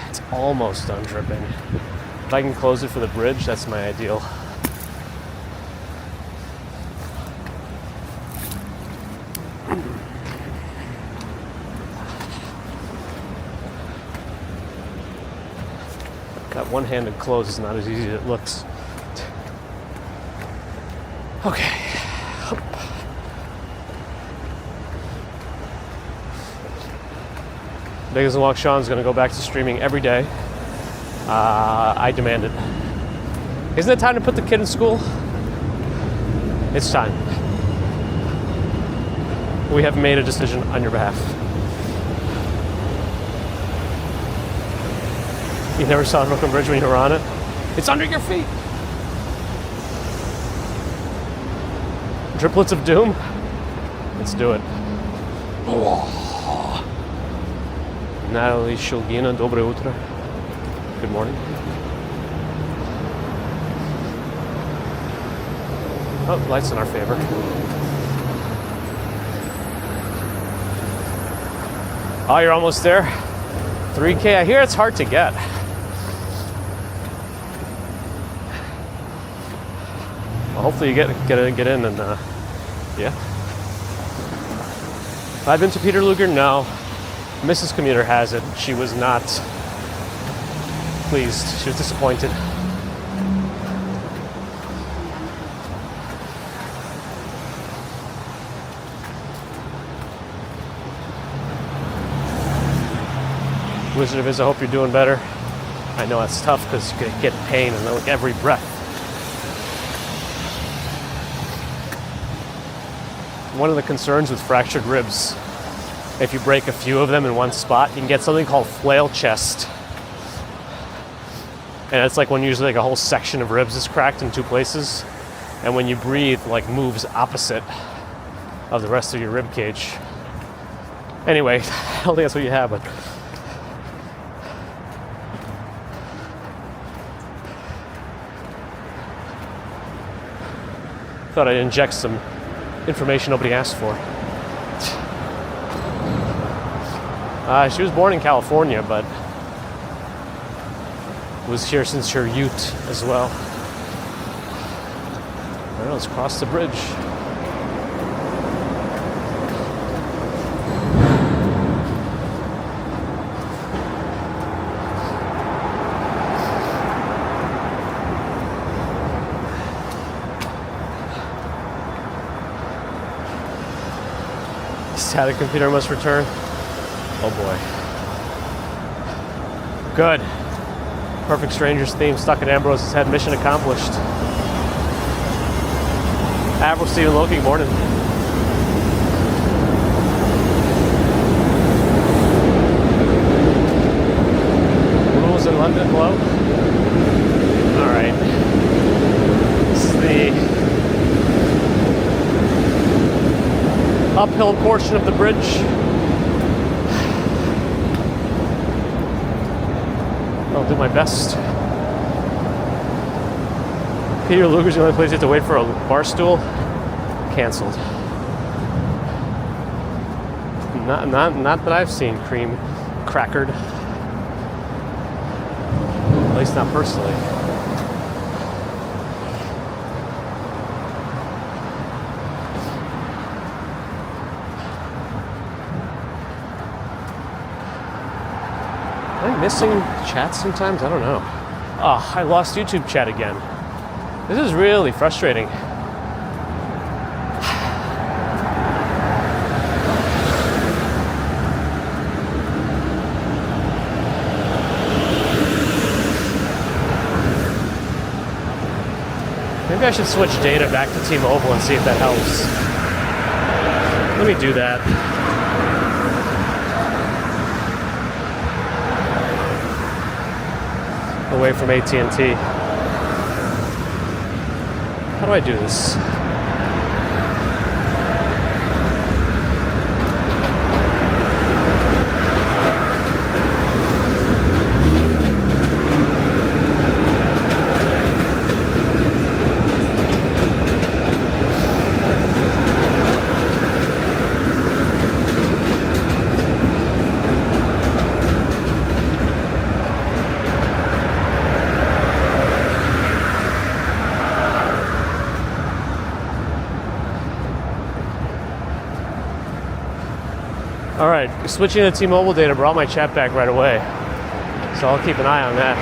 Speaker 1: It's almost done dripping. If I can close it for the bridge, that's my ideal. That one-handed close is not as easy as it looks. Okay. Bagels and Walk Sean's going to go back to streaming every day. I demand it. Isn't it time to put the kid in school? It's time. We have made a decision on your behalf. You never saw Brooklyn Bridge when you were on it? It's under your feet. Driplets of Doom? Let's do it. Natalie Shulgina, dobre utro. Good morning. Oh, light's in our favor. Oh, you're almost there? 3K? I hear it's hard to get. Well, hopefully you get in and yeah. Have I been to Peter Luger? No. Mrs. Commuter has it. She was not pleased. She was disappointed. Wizard of Iz, I hope you're doing better. I know it's tough because you get pain in like every breath. One of the concerns with fractured ribs If you break a few of them in one spot, you can get something called flail chest. And it's like when usually like a whole section of ribs is cracked in two places. And when you breathe, like moves opposite of the rest of your rib cage. Anyway, I don't think that's what you have, but thought I'd inject some information nobody asked for. She was born in California, but was here since her youth as well. All right, let's cross the bridge. Static computer must return. Oh boy. Good. Perfect Strangers theme stuck in Ambrose's head. Mission accomplished. Avril, Stephen, Loki, morning. Rules in London, hello. All right. This is the uphill portion of the bridge. I'll do my best. Peter Luger's the only place you have to wait for a bar stool. Cancelled. Not that I've seen cream crackered. At least not personally. Am I missing chat sometimes? I don't know. Oh, I lost YouTube chat again. This is really frustrating. Maybe I should switch data back to T-Mobile and see if that helps. Let me do that. Away from AT&T. How do I do this? All right, switching to T-Mobile data brought my chat back right away, so I'll keep an eye on that.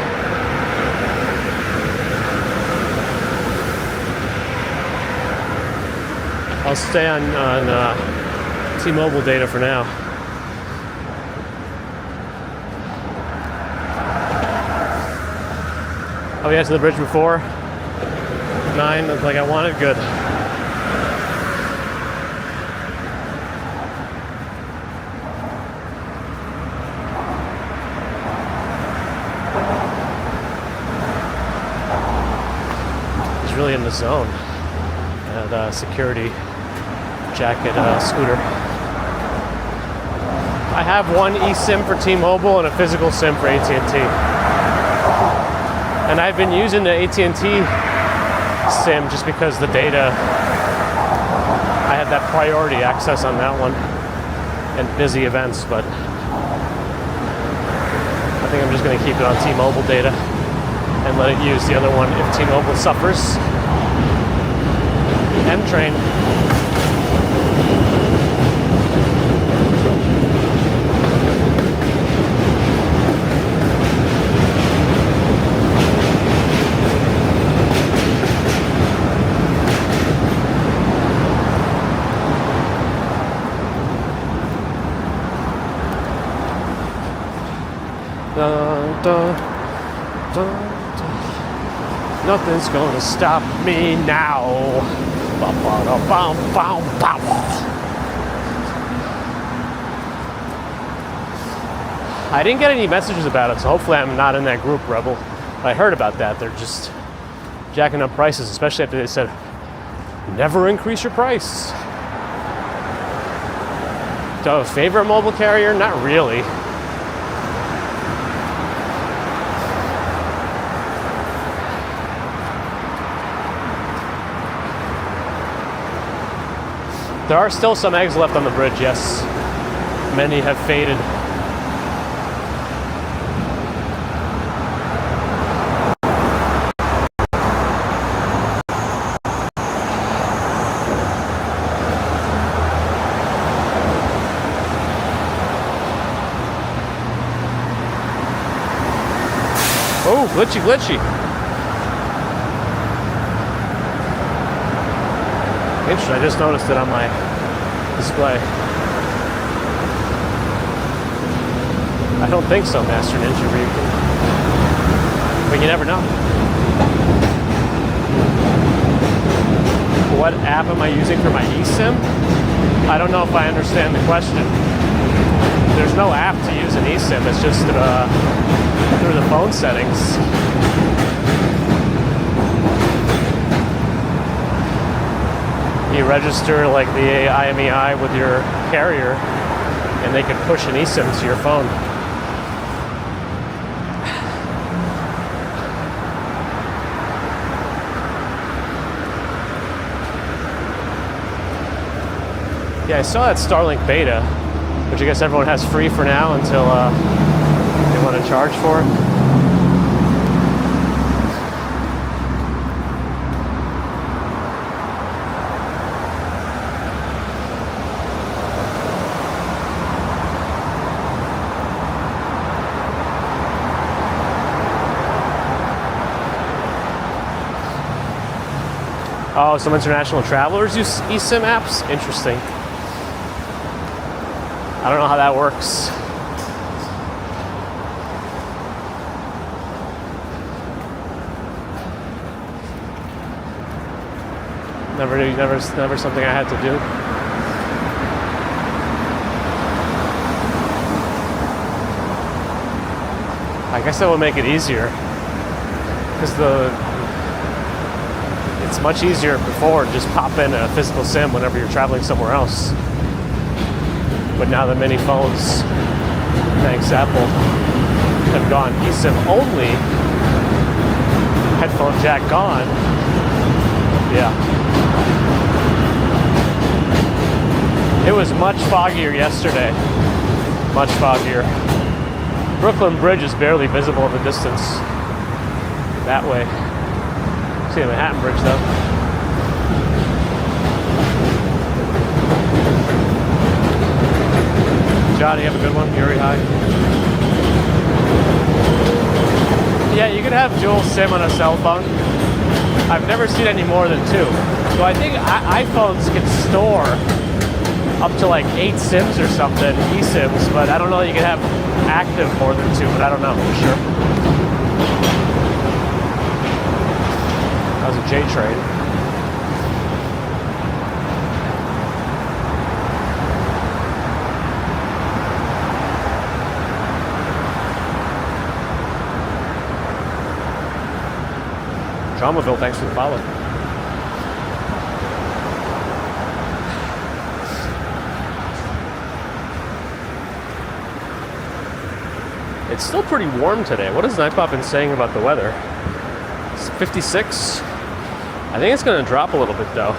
Speaker 1: I'll stay on T-Mobile data for now. Oh, yeah, to the bridge before 9, like I wanted. Good. Really in the zone. And security jacket scooter. I have one eSIM for T-Mobile and a physical SIM for AT&T. And I've been using the AT&T SIM just because the data, I have that priority access on that one and busy events, but I think I'm just going to keep it on T-Mobile data and let it use the other one if T-Mobile suffers. M-Train. Dun, dun, dun. Nothing's gonna stop me now. Ba-ba-da-bum-bum-bum. I didn't get any messages about it, so hopefully I'm not in that group, Rebel. I heard about that. They're just jacking up prices, especially after they said, never increase your price. Do I have a favorite mobile carrier? Not really. There are still some eggs left on the bridge, yes. Many have faded. Oh, glitchy, glitchy. Interesting, I just noticed it on my display. I don't think so, Master Ninja Reboot. But you never know. What app am I using for my eSIM? I don't know if I understand the question. There's no app to use an eSIM, it's just through the phone settings. You register like the IMEI with your carrier and they can push an eSIM to your phone. Yeah, I saw that Starlink beta, which I guess everyone has free for now until they want to charge for it. Oh, some international travelers use eSIM apps? Interesting. I don't know how that works. Never something I had to do. I guess that would make it easier, because it's much easier before, just pop in a physical SIM whenever you're traveling somewhere else. But now the mini phones, thanks Apple, have gone eSIM only, headphone jack gone. Yeah. It was much foggier yesterday. Much foggier. Brooklyn Bridge is barely visible in the distance. That way. See the Manhattan Bridge though. Johnny, have a good one. Yuri, hi. Yeah, you can have dual SIM on a cell phone. I've never seen any more than 2. So I think iPhones can store up to like 8 SIMs or something, eSIMs, but I don't know, you can have active more than 2, but I don't know for sure. That was a J train. Drumaville, thanks for the follow. It's still pretty warm today. What has Nightbot been saying about the weather? It's 56. I think it's going to drop a little bit though.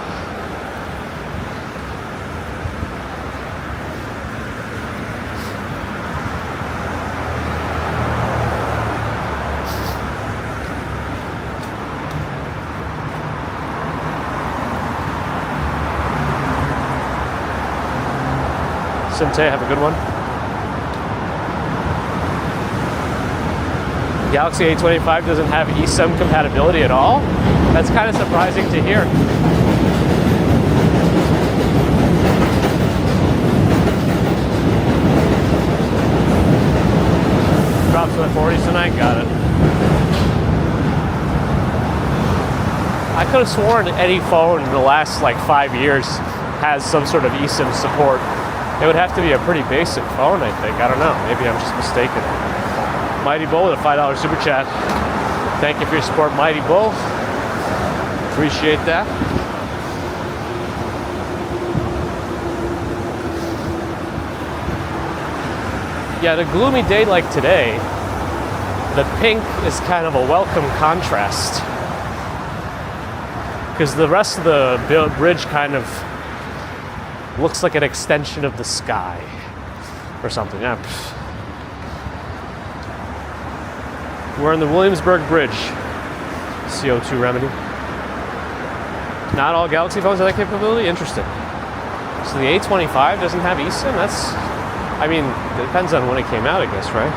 Speaker 1: Simte, have a good one. Galaxy A25 doesn't have eSIM compatibility at all? That's kind of surprising to hear. Drops in the 40s tonight, got it. I could have sworn any phone in the last like 5 years has some sort of eSIM support. It would have to be a pretty basic phone, I think. I don't know. Maybe I'm just mistaken. Mighty Bull with a $5 super chat. Thank you for your support, Mighty Bull. Appreciate that. Yeah, the gloomy day like today, the pink is kind of a welcome contrast. Because the rest of the bridge kind of looks like an extension of the sky or something. Yeah. We're in the Williamsburg Bridge. CO2 remedy. Not all Galaxy phones have that capability? Interesting. So the A25 doesn't have eSIM? That's, I mean, it depends on when it came out, I guess, right?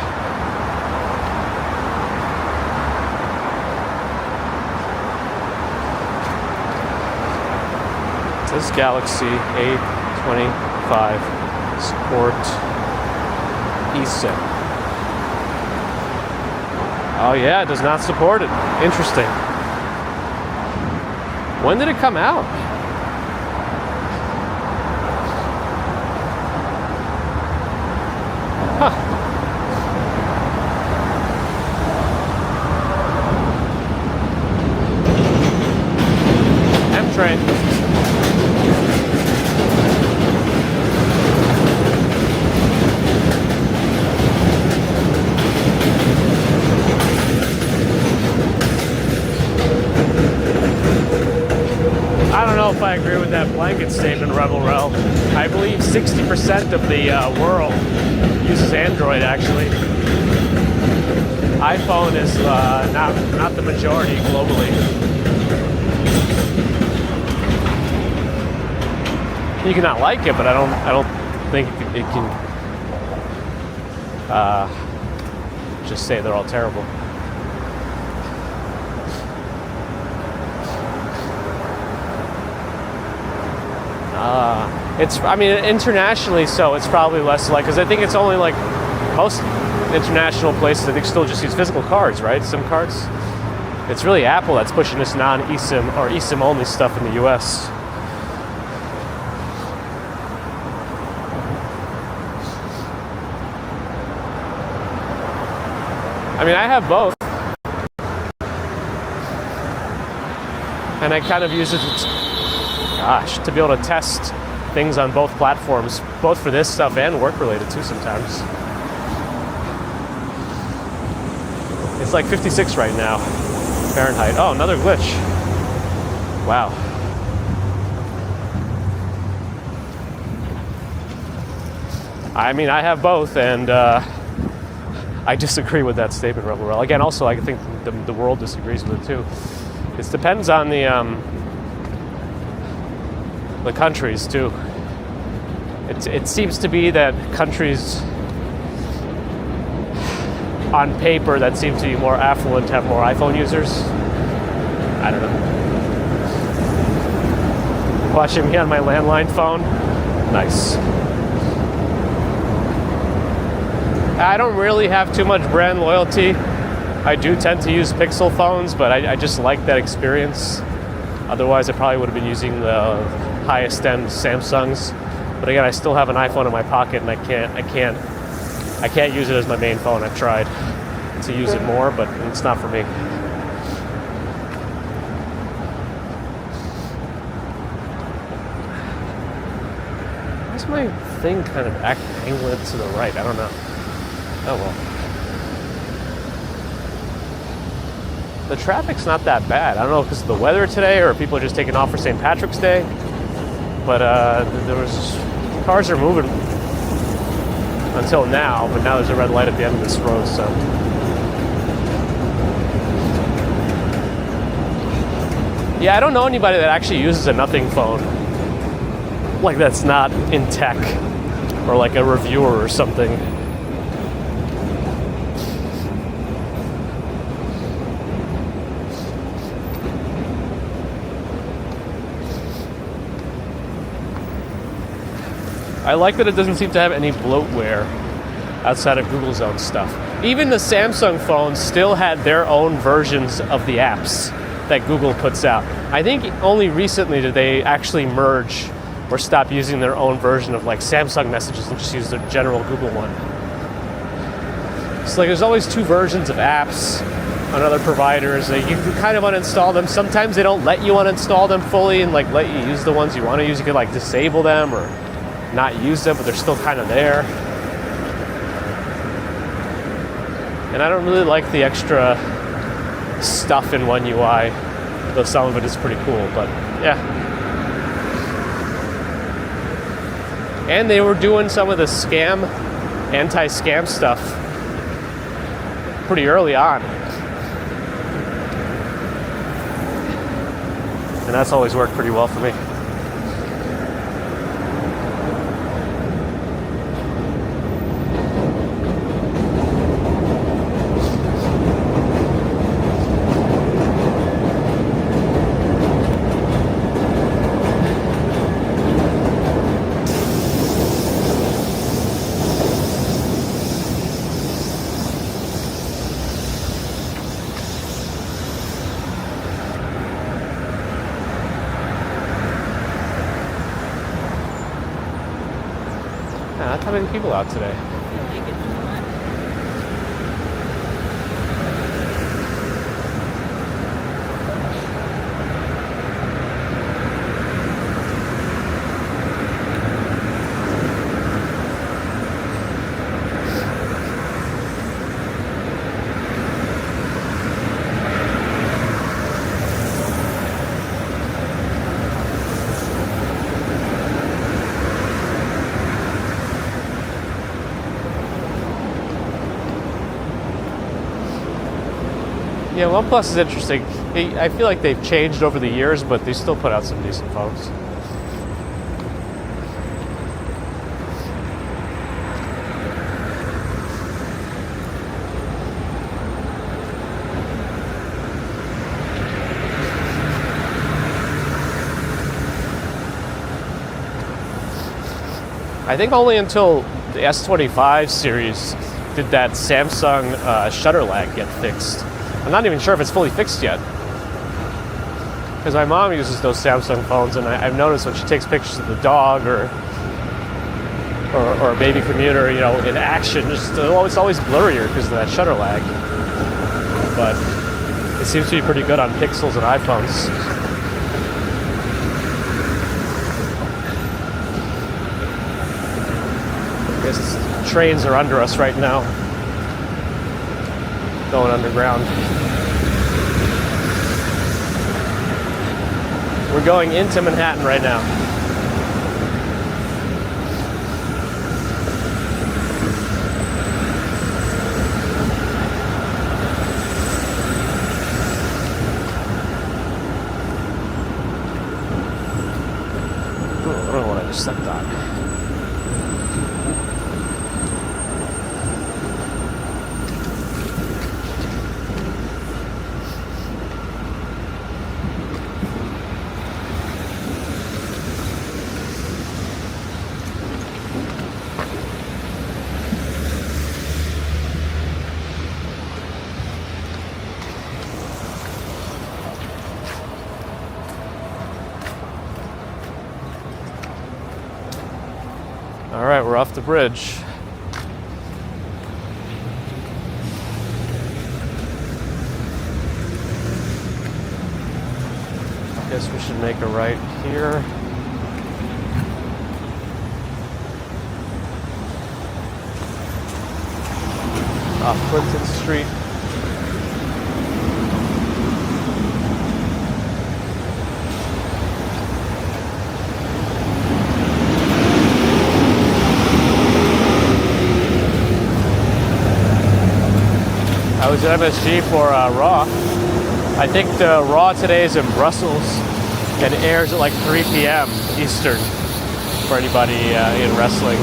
Speaker 1: This Galaxy A25 support eSIM. Oh yeah, it does not support it. Interesting. When did it come out? Huh. M-Train. If I agree with that blanket statement, Rebel Rel. I believe 60% of the world uses Android, actually. iPhone is not the majority globally. You cannot like it, but I don't think it can just say they're all terrible. I mean, internationally, so it's probably less like, because I think it's only like most international places, I think, still just use physical cards, right? SIM cards. It's really Apple that's pushing this non-eSIM or eSIM only stuff in the US. I mean, I have both. And I kind of use it, to be able to test things on both platforms, both for this stuff and work-related too sometimes. It's like 56 right now, Fahrenheit. Oh, another glitch. Wow. I mean, I have both, and I disagree with that statement, Rebel Rel. Again, also, I think the world disagrees with it too. It depends on the countries too. It seems to be that countries on paper that seem to be more affluent have more iPhone users. I don't know. Watching me on my landline phone? Nice. I don't really have too much brand loyalty. I do tend to use Pixel phones, but I just like that experience. Otherwise, I probably would have been using the highest end Samsungs. But again, I still have an iPhone in my pocket, and I can't use it as my main phone. I've tried to use it more, but it's not for me. Why's my thing kind of angling to the right? I don't know. Oh well. The traffic's not that bad. I don't know if it's the weather today or people are just taking off for St. Patrick's Day. But cars are moving until now, but now there's a red light at the end of this road, so. Yeah, I don't know anybody that actually uses a nothing phone. Like that's not in tech or like a reviewer or something. I like that it doesn't seem to have any bloatware outside of Google's own stuff. Even the Samsung phones still had their own versions of the apps that Google puts out. I think only recently did they actually merge or stop using their own version of like Samsung messages and just use the general Google one. So like there's always two versions of apps on other providers. You can kind of uninstall them. Sometimes they don't let you uninstall them fully and like let you use the ones you want to use. You could like disable them or not use them, but they're still kind of there. And I don't really like the extra stuff in One UI, though some of it is pretty cool, but yeah. And they were doing some of the anti-scam stuff pretty early on. And that's always worked pretty well for me. Not that many people out today. Yeah, OnePlus is interesting. I feel like they've changed over the years, but they still put out some decent phones. I think only until the S25 series did that Samsung shutter lag get fixed. I'm not even sure if it's fully fixed yet. Because my mom uses those Samsung phones, and I've noticed when she takes pictures of the dog or a baby commuter, you know, in action, it's always blurrier because of that shutter lag. But it seems to be pretty good on Pixels and iPhones. I guess trains are under us right now. Going underground. We're going into Manhattan right now. Ooh, I don't know what I just stepped on. All right, we're off the bridge. Guess we should make a right here. Off Clinton Street. I was at MSG for Raw. I think the Raw today is in Brussels and airs at like 3 p.m. Eastern for anybody in wrestling.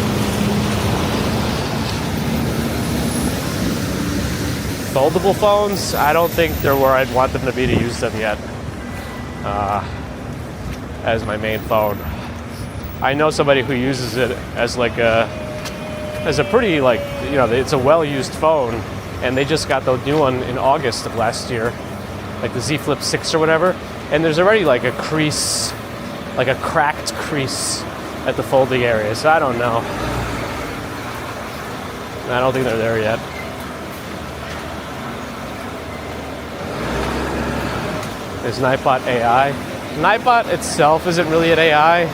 Speaker 1: Foldable phones, I don't think they're where I'd want them to be to use them yet as my main phone. I know somebody who uses it as like as a pretty, like, you know, it's a well-used phone. And they just got the new one in August of last year, like the Z Flip 6 or whatever. And there's already like a crease, like a cracked crease at the folding area, so I don't know. I don't think they're there yet. There's Nightbot AI. Nightbot itself isn't really an AI,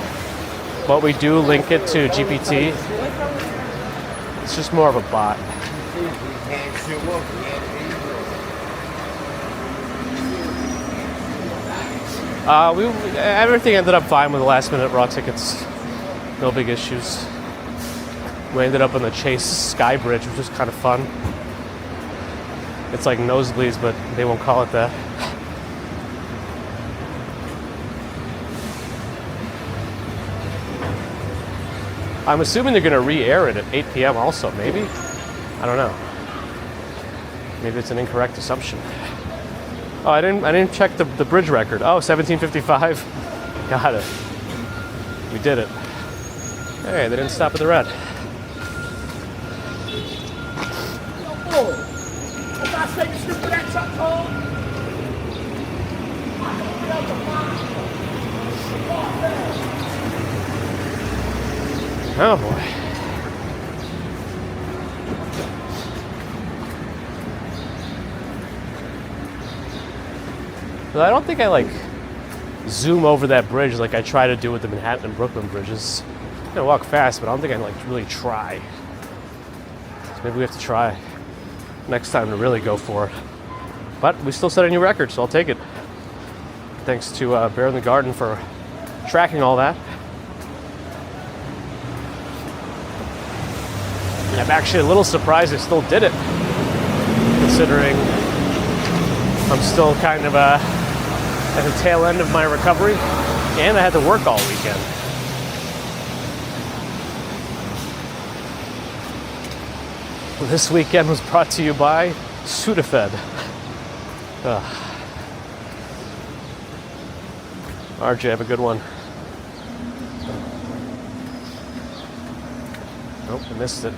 Speaker 1: but we do link it to GPT. It's just more of a bot. Everything ended up fine with the last minute raw tickets. No big issues. We ended up on the Chase Sky Bridge, which was kind of fun. It's like nosebleeds, but they won't call it that. I'm assuming they're going to re-air it at 8 p.m. also, maybe? I don't know. Maybe it's an incorrect assumption. Oh, I didn't check the bridge record. Oh, 1755. Got it. We did it. Hey, they didn't stop at the red. Oh boy. But I don't think I like zoom over that bridge like I try to do with the Manhattan and Brooklyn bridges. I'm gonna walk fast, but I don't think I like really try. So maybe we have to try next time to really go for it. But we still set a new record, so I'll take it. Thanks to Bear in the Garden for tracking all that. I'm actually a little surprised I still did it, considering I'm still kind of at the tail end of my recovery, and I had to work all weekend. Well, this weekend was brought to you by Sudafed. RJ, have a good one. Nope, I missed it.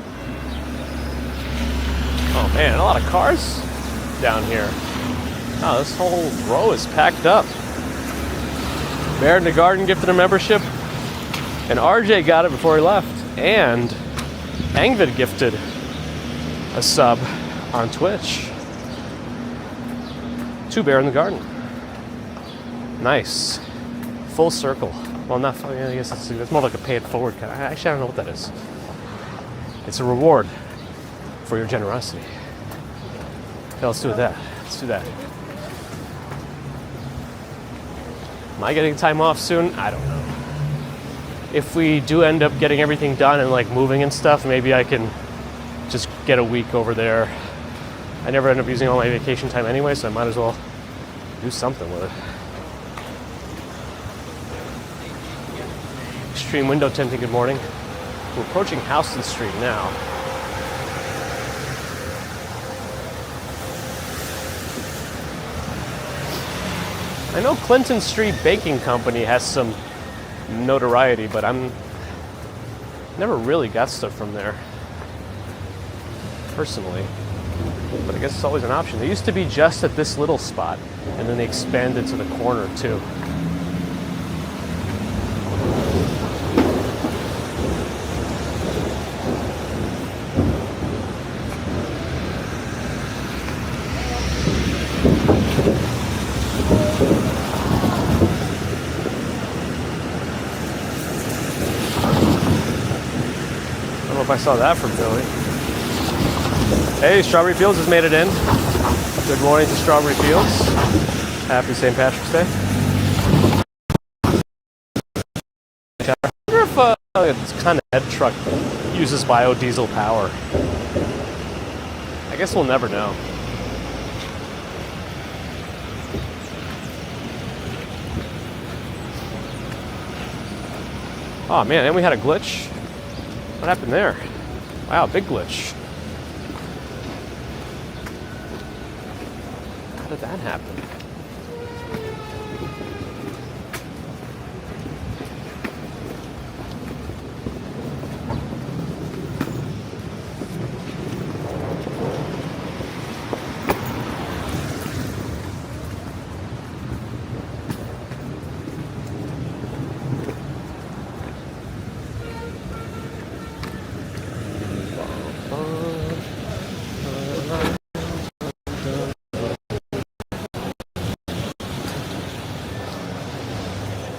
Speaker 1: Oh man, a lot of cars down here. Oh, this whole row is packed up. Bear in the Garden gifted a membership, and RJ got it before he left, and Angvid gifted a sub on Twitch to Bear in the Garden. Nice. Full circle. Well, not full, I guess it's more like a pay it forward kind of. Actually, I don't know what that is. It's a reward for your generosity. Okay, let's do that. Let's do that. Am I getting time off soon? I don't know. If we do end up getting everything done and like moving and stuff, maybe I can just get a week over there. I never end up using all my vacation time anyway, so I might as well do something with it. Extreme window tinting, good morning. We're approaching Houston Street now. I know Clinton Street Baking Company has some notoriety, but I'm never really got stuff from there personally. But I guess it's always an option. They used to be just at this little spot, and then they expanded to the corner too. If I saw that from Billy. Hey, Strawberry Fields has made it in. Good morning to Strawberry Fields. Happy St. Patrick's Day. I wonder if this kind of head truck uses biodiesel power. I guess we'll never know. Oh man, and we had a glitch. What happened there? Wow, big glitch. How did that happen?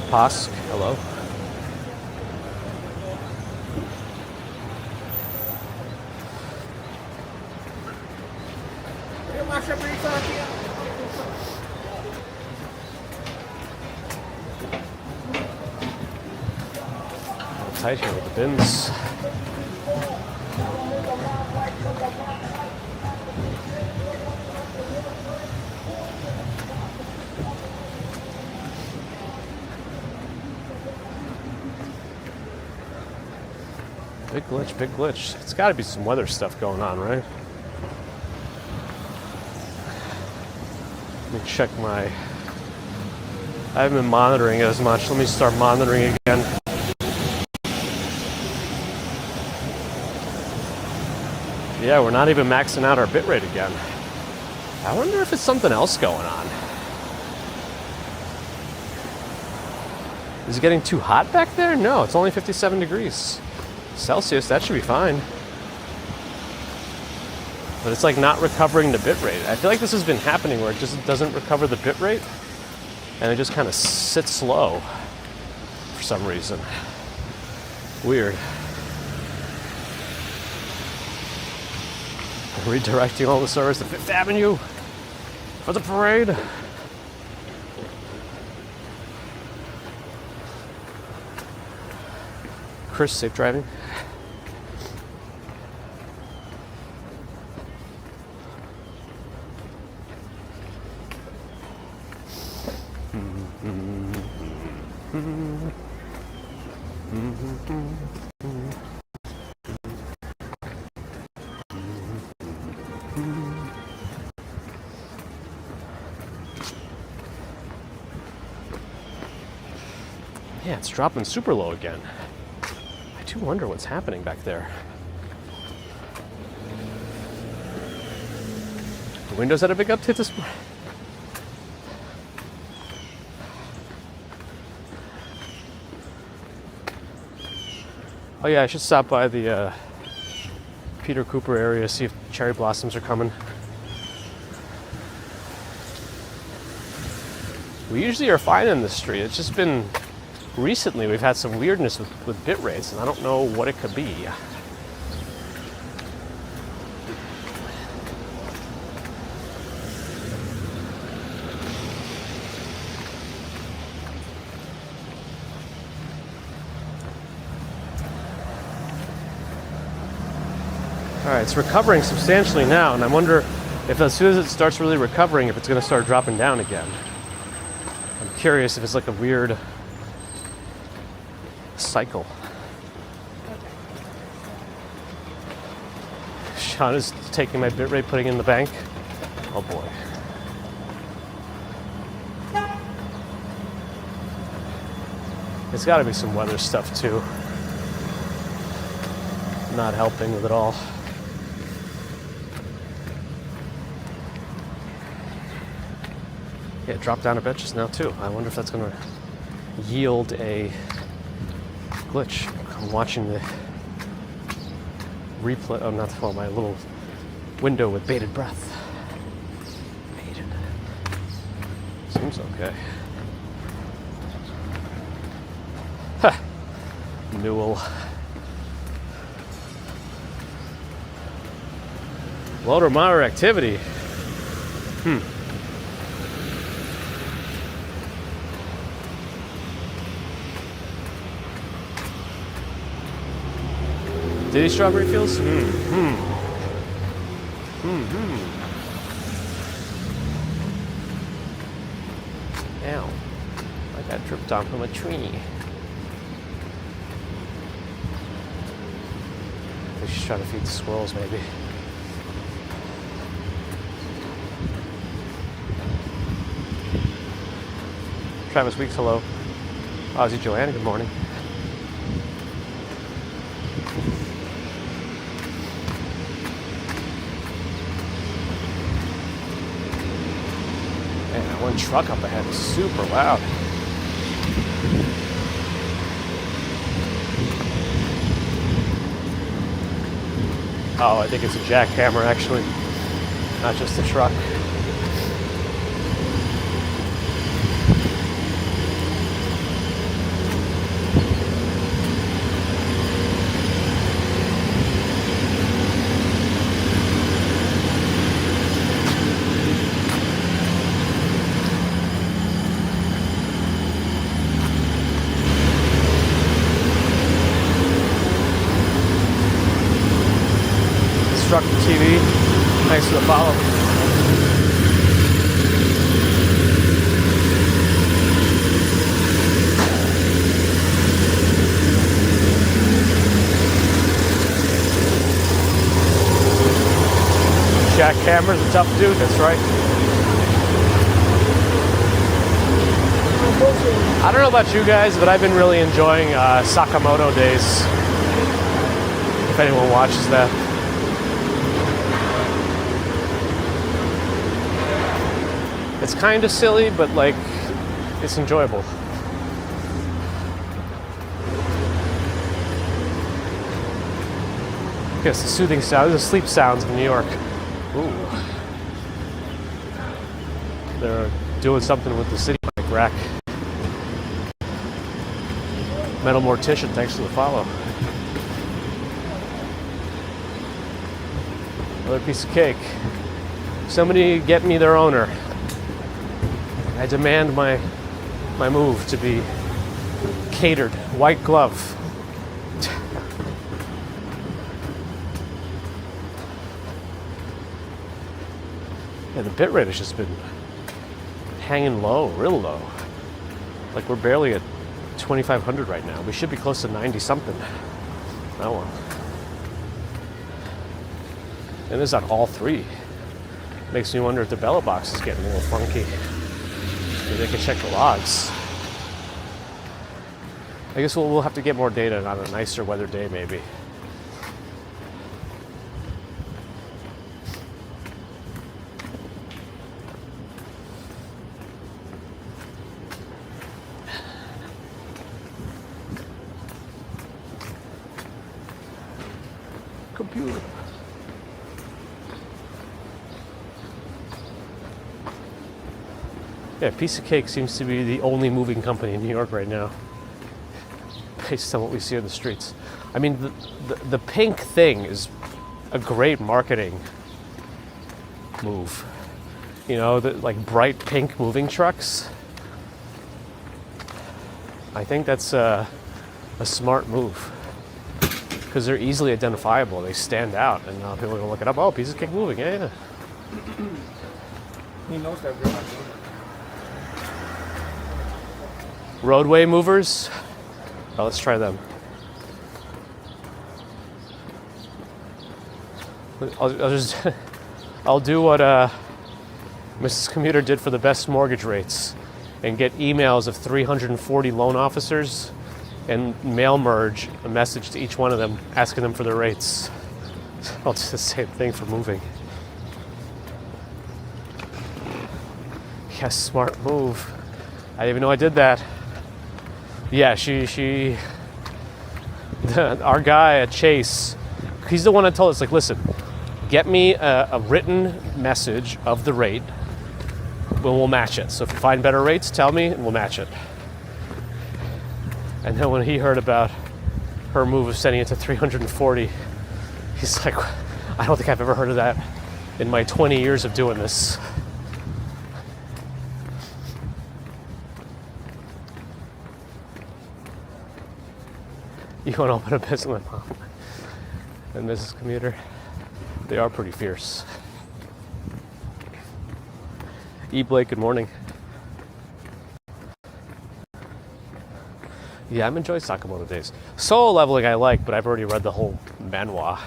Speaker 1: Posk, hello. Tight here with the bins. Big glitch, big glitch. It's got to be some weather stuff going on, right? Let me check my... I haven't been monitoring it as much. Let me start monitoring again. Yeah, we're not even maxing out our bitrate again. I wonder if it's something else going on. Is it getting too hot back there? No, it's only 57 degrees Celsius. That should be fine. But it's like not recovering the bitrate. I feel like this has been happening where it just doesn't recover the bitrate and it just kind of sits low for some reason. Weird. Redirecting all the servers to Fifth Avenue for the parade. Chris, safe driving. Yeah, it's dropping super low again. I do wonder what's happening back there. The Windows had a big update this morning. Oh yeah, I should stop by the Peter Cooper area, see if cherry blossoms are coming. We usually are fine in this street. It's just been recently we've had some weirdness with bit rates, and I don't know what it could be. All right, it's recovering substantially now, and I wonder if as soon as it starts really recovering, if it's going to start dropping down again. I'm curious if it's like a weird cycle. Sean is taking my bitrate, putting it in the bank. Oh boy. It's got to be some weather stuff too. Not helping with it all. Yeah, it dropped down a bit just now too. I wonder if that's going to yield a glitch. I'm watching the replay. Oh, not well, my little window with bated breath. Bated. Seems okay. Ha! Newell. Low to moderate activity. Diddy strawberry fields? Ow. I got tripped on from a tree. I think she's trying to feed the squirrels, maybe. Travis Weeks, hello. Ozzy Joanna, good morning. One truck up ahead is super loud. Oh, I think it's a jackhammer actually, not just a truck. Thanks for the follow. Jack Hammer's a tough dude, that's right. I don't know about you guys, but I've been really enjoying Sakamoto days. If anyone watches that. It's kind of silly, but like, it's enjoyable. Yes, the soothing sounds, the sleep sounds of New York. Ooh. They're doing something with the city bike rack. Metal Mortician, thanks for the follow. Another piece of cake. Somebody get me their owner. I demand my move to be catered. White glove. Yeah, the bit rate has just been hanging low, real low. Like we're barely at 2,500 right now. We should be close to 90 something. Oh well. And this is on all three. Makes me wonder if the Bella box is getting a little funky. Maybe they can check the logs. I guess we'll have to get more data on a nicer weather day maybe. Computer. Yeah, Piece of Cake seems to be the only moving company in New York right now, based on what we see on the streets. I mean, the pink thing is a great marketing move. You know, the like bright pink moving trucks. I think that's a smart move because they're easily identifiable. They stand out, and people are gonna look it up. Oh, Piece of Cake moving, yeah.
Speaker 2: He knows that we're not doing it.
Speaker 1: Roadway movers. Oh, let's try them. I'll do what Mrs. Commuter did for the best mortgage rates and get emails of 340 loan officers and mail merge a message to each one of them asking them for their rates. I'll do the same thing for moving. Yes, smart move. I didn't even know I did that. Yeah, our guy at Chase, he's the one that told us, like, listen, get me a written message of the rate, we'll match it. So if you find better rates, tell me and we'll match it. And then when he heard about her move of sending it to 340, he's like, I don't think I've ever heard of that in my 20 years of doing this. You want to open a business with Mom and Mrs. Commuter? They are pretty fierce. E. Blake, good morning. Yeah, I'm enjoying Sakamoto days. Solo leveling I like, but I've already read the whole manhwa.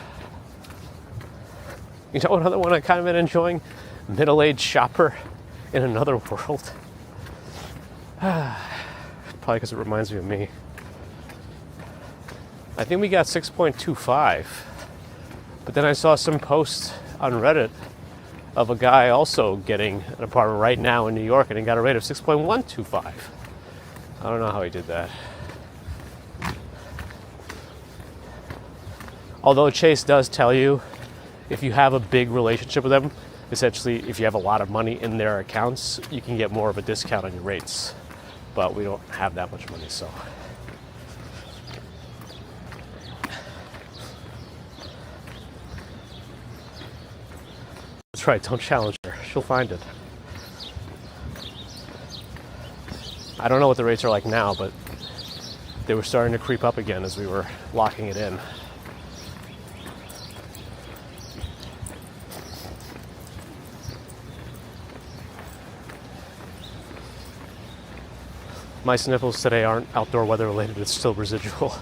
Speaker 1: You know another one I kind of been enjoying? Middle-aged Shopper in Another World. Probably because it reminds me of me. I think we got 6.25, but then I saw some posts on Reddit of a guy also getting an apartment right now in New York, and he got a rate of 6.125. I don't know how he did that. Although Chase does tell you, if you have a big relationship with them, essentially if you have a lot of money in their accounts, you can get more of a discount on your rates. But we don't have that much money, so. That's right, don't challenge her. She'll find it. I don't know what the rates are like now, but they were starting to creep up again as we were locking it in. My sniffles today aren't outdoor weather related, it's still residual.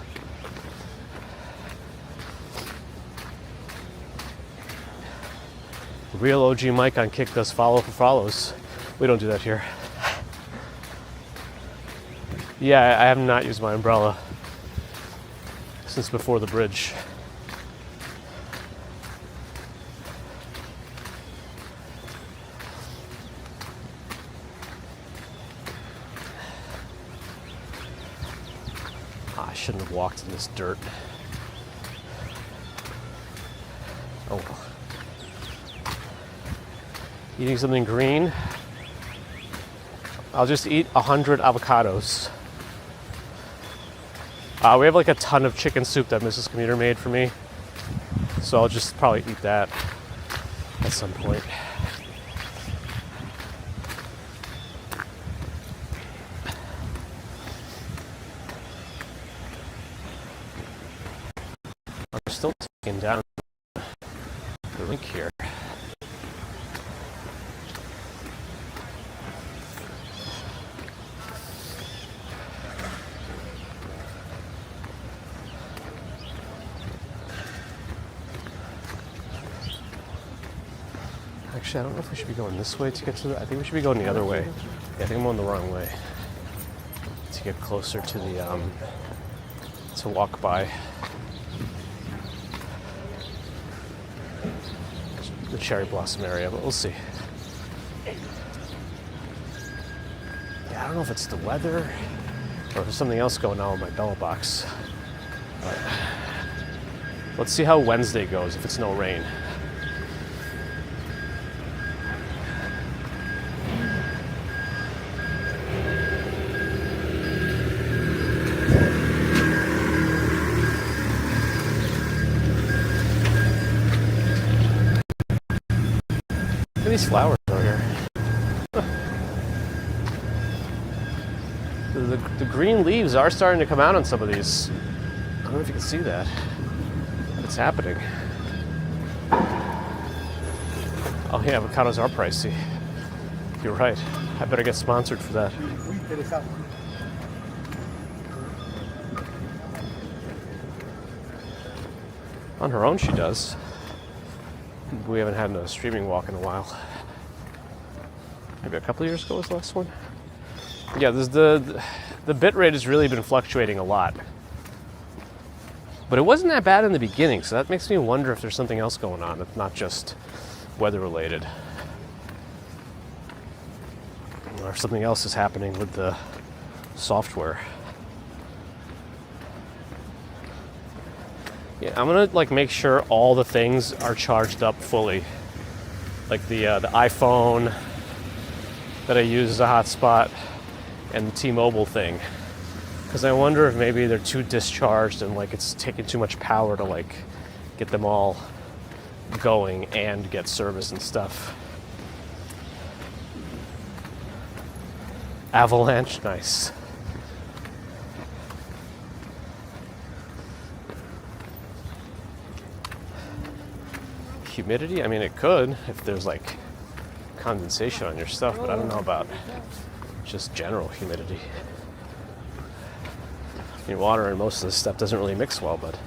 Speaker 1: Real OG Mike on Kick does follow for follows. We don't do that here. Yeah, I have not used my umbrella since before the bridge. I shouldn't have walked in this dirt. Oh. Eating something green. I'll just eat 100 avocados. We have like a ton of chicken soup that Mrs. Commuter made for me. So I'll just probably eat that at some point. I'm still taking down the link here. Actually, I don't know if we should be going this way to get to the... I think we should be going the other way. Yeah, I think I'm going the wrong way. To get closer to the, to walk by the cherry blossom area, but we'll see. Yeah, I don't know if it's the weather or if there's something else going on with my bell box. But let's see how Wednesday goes if it's no rain. Look at these flowers over here. The green leaves are starting to come out on some of these. I don't know if you can see that. It's happening. Oh yeah, avocados are pricey. You're right. I better get sponsored for that. On her own, she does. We haven't had a streaming walk in a while. Maybe a couple of years ago was the last one. Yeah, the bit rate has really been fluctuating a lot. But it wasn't that bad in the beginning, so that makes me wonder if there's something else going on that's not just weather related. Or if something else is happening with the software. Yeah, I'm gonna make sure all the things are charged up fully. Like the iPhone that I use as a hotspot and the T-Mobile thing. Because I wonder if maybe they're too discharged and it's taking too much power to get them all going and get service and stuff. Avalanche, nice. Humidity? I mean, it could if there's condensation on your stuff, but I don't know about just general humidity. I mean, water and most of this stuff doesn't really mix well, but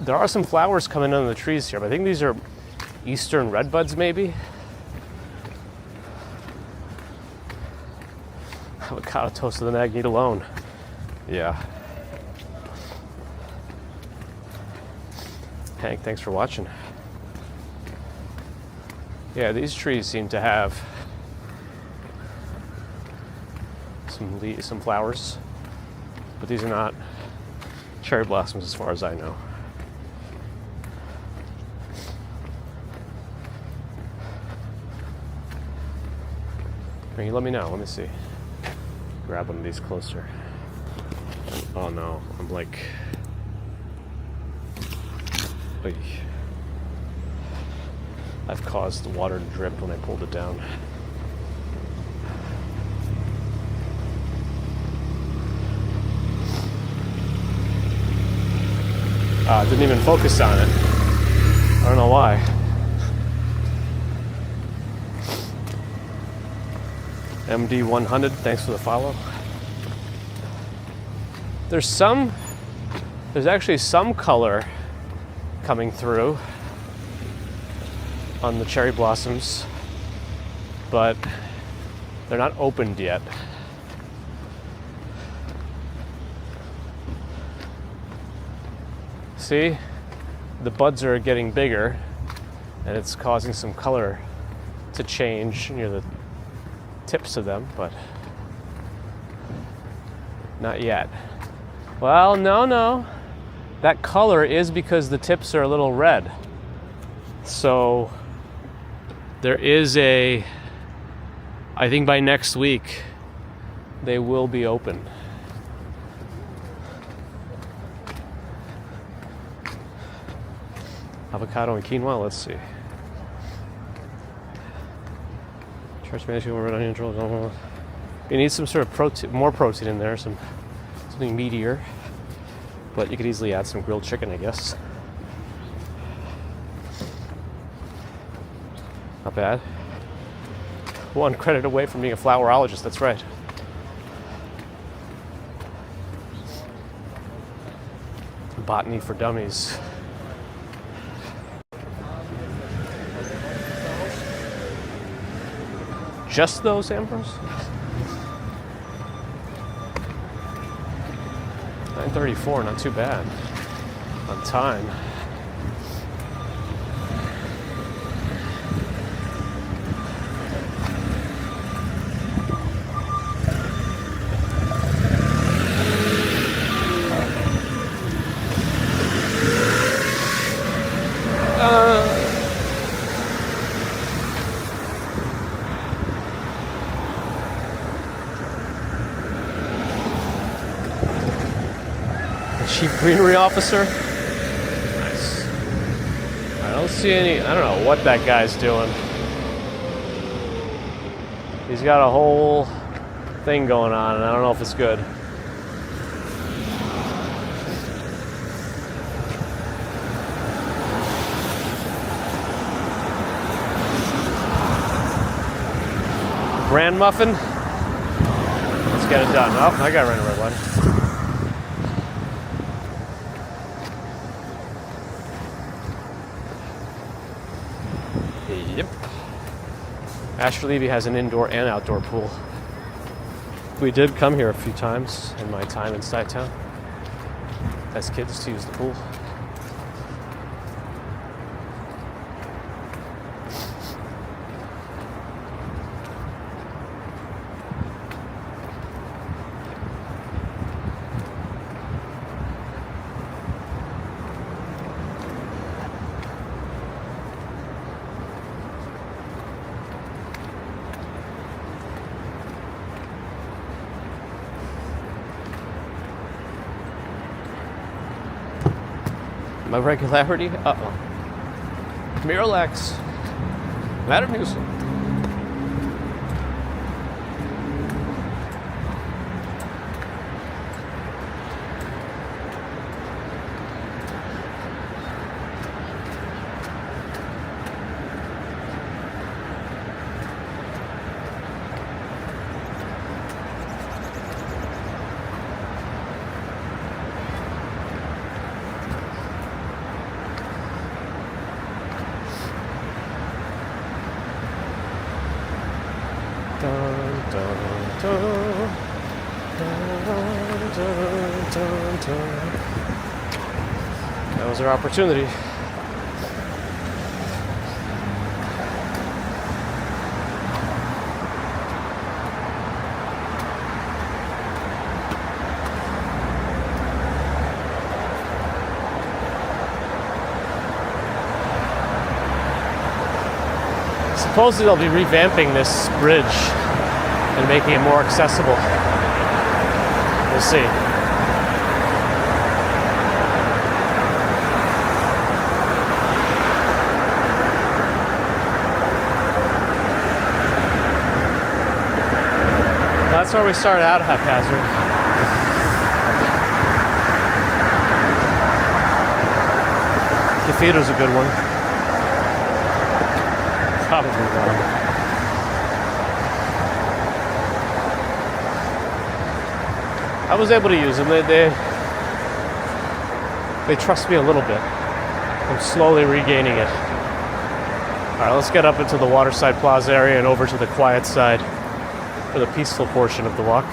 Speaker 1: there are some flowers coming on the trees here, but I think these are eastern redbuds, maybe. Avocado toast with an egg, eat alone. Yeah. Hank, thanks for watching. Yeah, these trees seem to have some flowers, but these are not cherry blossoms as far as I know. You let me know. Let me see. Grab one of these closer. Oh no, I'm Oy. I've caused the water to drip when I pulled it down. Didn't even focus on it. I don't know why. MD100, thanks for the follow. There's actually some color coming through on the cherry blossoms, but they're not opened yet. See, the buds are getting bigger and it's causing some color to change near the tips of them, but not yet. Well, no. That color is because the tips are a little red. So there is I think by next week they will be open. Avocado and quinoa, let's see. Church management, red onion, control. You need some sort of protein, more protein in there, something meatier. But you could easily add some grilled chicken, I guess. Not bad. 1 credit away from being a flowerologist, that's right. Botany for dummies. Just those, Ambrose? 9:34, not too bad. On time. Chief Greenery Officer. Nice. I don't know what that guy's doing. He's got a whole thing going on, and I don't know if it's good. Grand muffin. Let's get it done. Oh, I got rid of red light. Yep. Ashford Levy has an indoor and outdoor pool. We did come here a few times in my time in Stuytown as kids to use the pool. My regularity? Uh-oh. Miralax. Matamucil. That was our opportunity. Supposedly they'll be revamping this bridge and making it more accessible. We'll see. That's where we started out haphazard. Cafete's a good one. Probably wrong. I was able to use them. They trust me a little bit. I'm slowly regaining it. All right, let's get up into the Waterside Plaza area and over to the quiet side for the peaceful portion of the walk.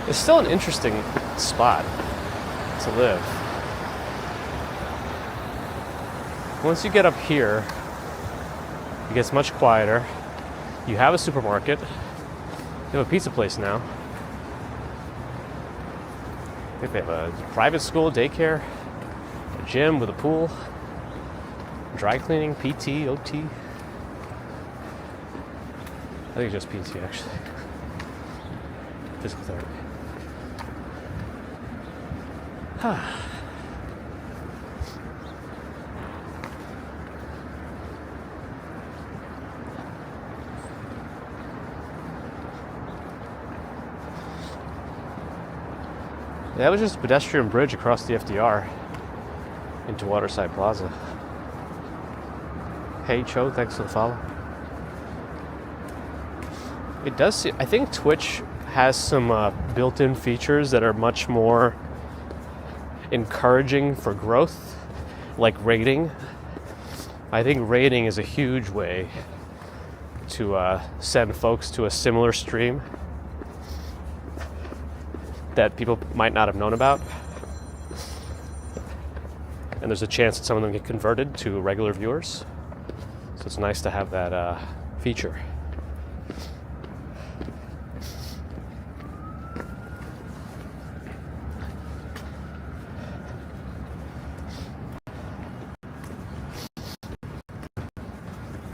Speaker 1: It's still an interesting spot to live. Once you get up here, it gets much quieter. You have a supermarket. You have a pizza place now. I think they have a private school, daycare, a gym with a pool, dry cleaning, PT, OT. I think it's just PT actually. Physical therapy. That was just a pedestrian bridge across the FDR into Waterside Plaza. Hey Cho, thanks for the follow. It does see, I think Twitch has some built-in features that are much more encouraging for growth, like rating. I think rating is a huge way to send folks to a similar stream that people might not have known about. And there's a chance that some of them get converted to regular viewers. So it's nice to have that feature.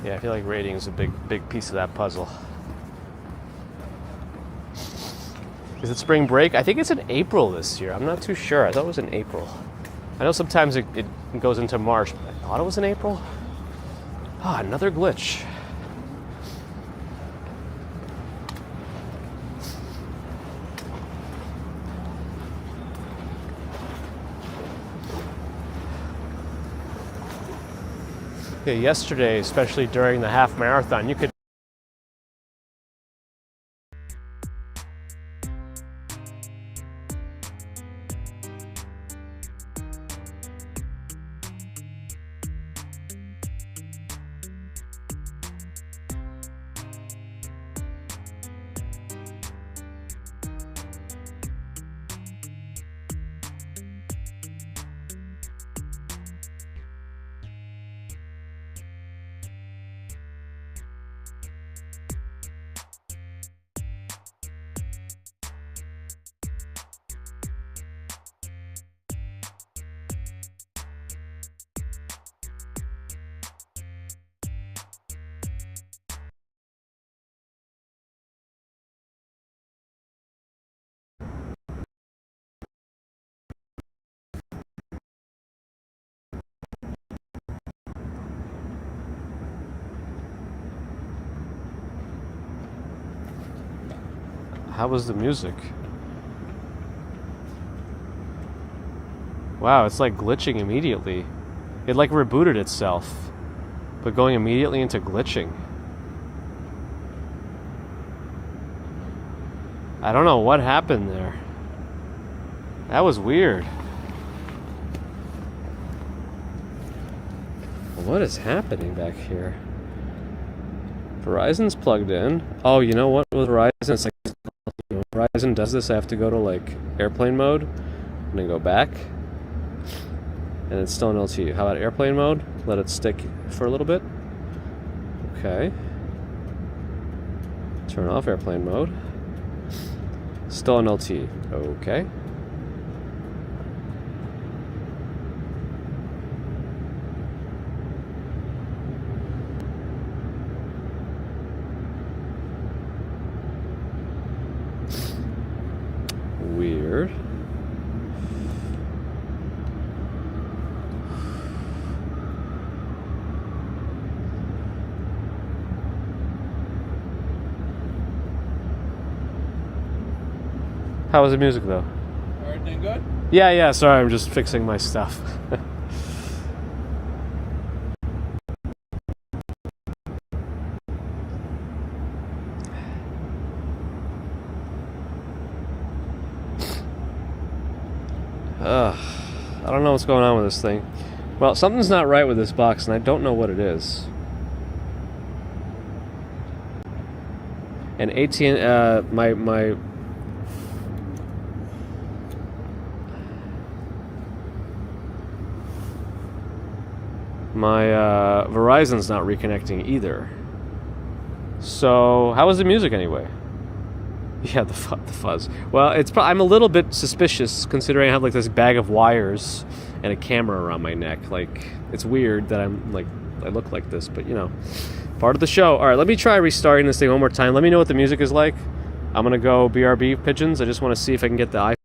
Speaker 1: Yeah, I feel like rating is a big piece of that puzzle. Is it spring break? I think it's in April this year. I'm not too sure. I thought it was in April. I know sometimes it goes into March, but I thought it was in April. Ah, another glitch. Yeah, yesterday, especially during the half marathon, you could How was the music? Wow, it's like glitching immediately. It like rebooted itself, but going immediately into glitching. I don't know what happened there. That was weird. What is happening back here? Verizon's plugged in. Oh, you know what with Verizon? It's like Verizon does this, I have to go to like airplane mode and then go back, and it's still in LTE. How about airplane mode? Let it stick for a little bit. Okay. Turn off airplane mode. Still in LTE. Okay. Weird. How was the music though?
Speaker 2: Everything good?
Speaker 1: Yeah. Sorry, I'm just fixing my stuff. I don't know what's going on with this thing. Well, something's not right with this box, and I don't know what it is. And my Verizon's not reconnecting either. So, how was the music anyway? Yeah, the fuzz. Well, I'm a little bit suspicious considering I have like this bag of wires and a camera around my neck. Like, it's weird that I look like this, but you know, part of the show. All right, let me try restarting this thing one more time. Let me know what the music is like. I'm gonna go BRB pigeons. I just want to see if I can get the iPhone.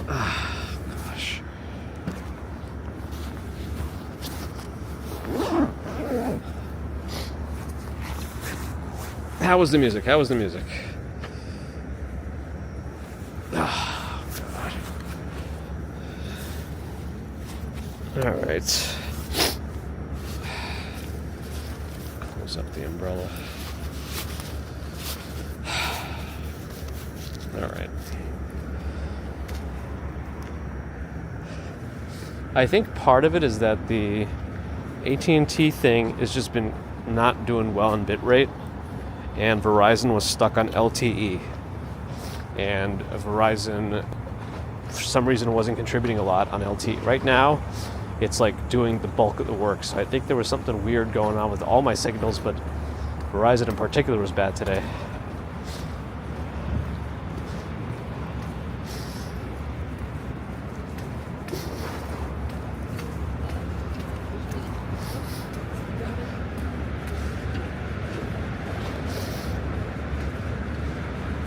Speaker 1: Gosh. How was the music? Oh, God. All right. Close up the umbrella. All right. I think part of it is that the AT&T thing has just been not doing well in bitrate, and Verizon was stuck on LTE. And Verizon, for some reason, wasn't contributing a lot on LTE. Right now, it's like doing the bulk of the work. So I think there was something weird going on with all my signals, but Verizon in particular was bad today.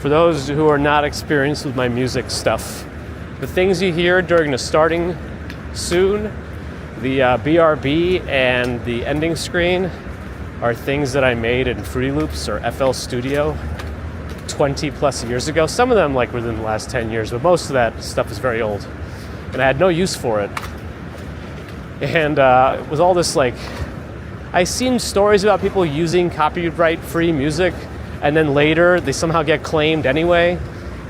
Speaker 1: For those who are not experienced with my music stuff, the things you hear during the starting soon, the BRB and the ending screen are things that I made in Fruity Loops or FL Studio 20 plus years ago. Some of them like within the last 10 years, but most of that stuff is very old. And I had no use for it. And it was all this like, I've seen stories about people using copyright-free music and then later they somehow get claimed anyway.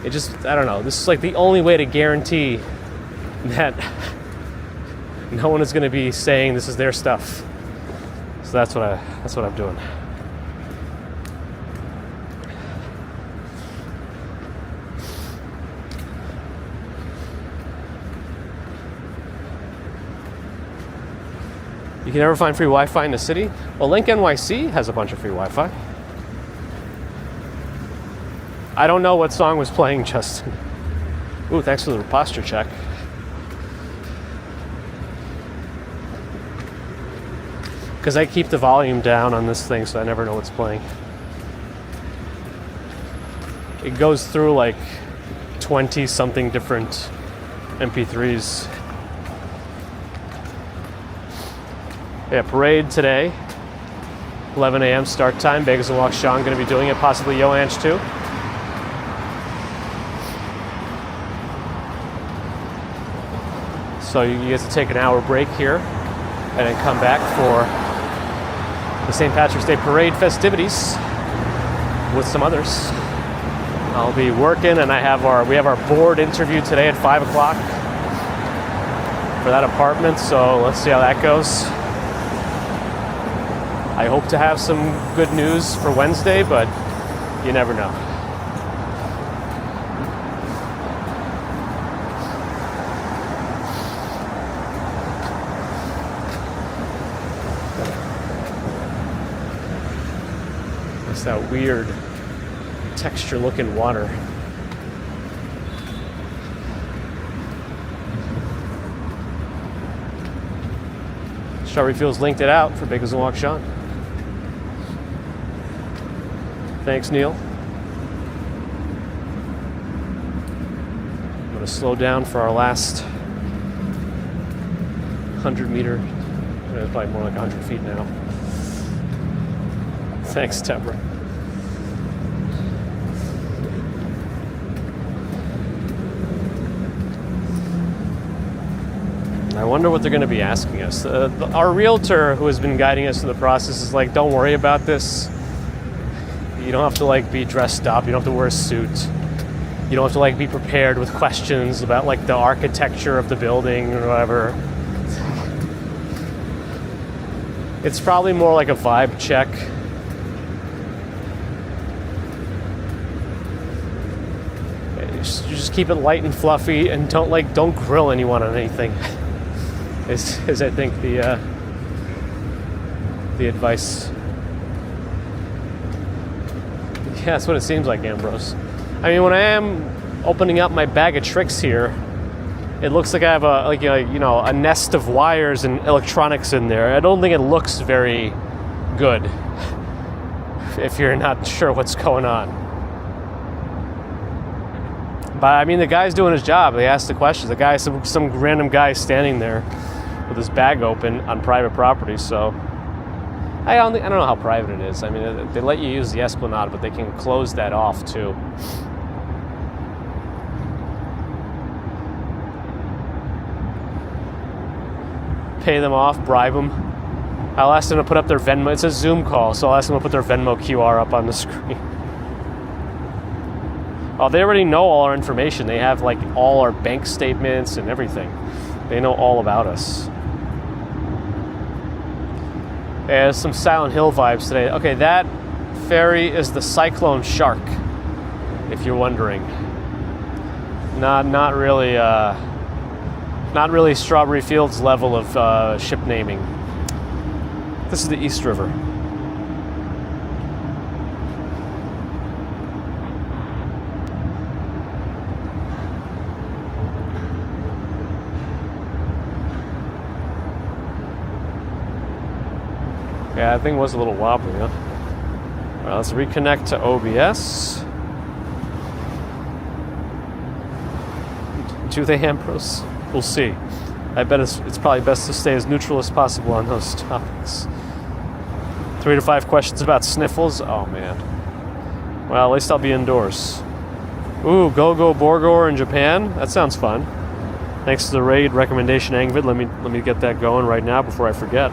Speaker 1: It just, I don't know, this is like the only way to guarantee that no one is going to be saying this is their stuff. So that's what I'm doing. You can never find free Wi-Fi in the city? Well, Link NYC has a bunch of free Wi-Fi. I don't know what song was playing, Justin. Ooh, thanks for the posture check. Because I keep the volume down on this thing, so I never know what's playing. It goes through like 20-something different MP3s. Yeah, parade today. 11 a.m. start time. Bagels and Walk Sean going to be doing it, possibly Yoanch too. So you get to take an hour break here and then come back for the St. Patrick's Day Parade festivities with some others. I'll be working, and we have our board interview today at 5 o'clock for that apartment, so let's see how that goes. I hope to have some good news for Wednesday, but You never know. It's that weird texture-looking water. Strawberry Fields linked it out for Bakers and Walk Sean. Thanks, Neil. I'm going to slow down for our last 100 meter. Probably more like 100 feet now. Thanks, Deborah. I wonder what they're going to be asking us. Our realtor, who has been guiding us through the process, is like, don't worry about this. You don't have to like be dressed up. You don't have to wear a suit. You don't have to like be prepared with questions about like the architecture of the building or whatever. It's probably more like a vibe check. You just keep it light and fluffy, and don't grill anyone on anything. Is I think the advice. Yeah, that's what it seems like, Ambrose. I mean, when I am opening up my bag of tricks here, it looks like I have a nest of wires and electronics in there. I don't think it looks very good if you're not sure what's going on. But I mean, the guy's doing his job. They asked the questions. The guy, some random guy standing there with his bag open on private property. So I don't know how private it is. I mean, they let you use the Esplanade, but they can close that off too. Pay them off, bribe them. I'll ask them to put up their Venmo. It's a Zoom call, so I'll ask them to put their Venmo QR up on the screen. Oh, they already know all our information. They have like all our bank statements and everything. They know all about us. There's some Silent Hill vibes today. Okay, that ferry is the Cyclone Shark, if you're wondering. Not really Strawberry Fields level of ship naming. This is the East River. Yeah, that thing was a little wobbly, huh? All right, let's reconnect to OBS. Do they, Ambrose? We'll see. I bet it's probably best to stay as neutral as possible on those topics. 3 to 5 questions about sniffles? Oh, man. Well, at least I'll be indoors. Ooh, Go Borgor in Japan? That sounds fun. Thanks to the raid recommendation, Angvid. Let me get that going right now before I forget.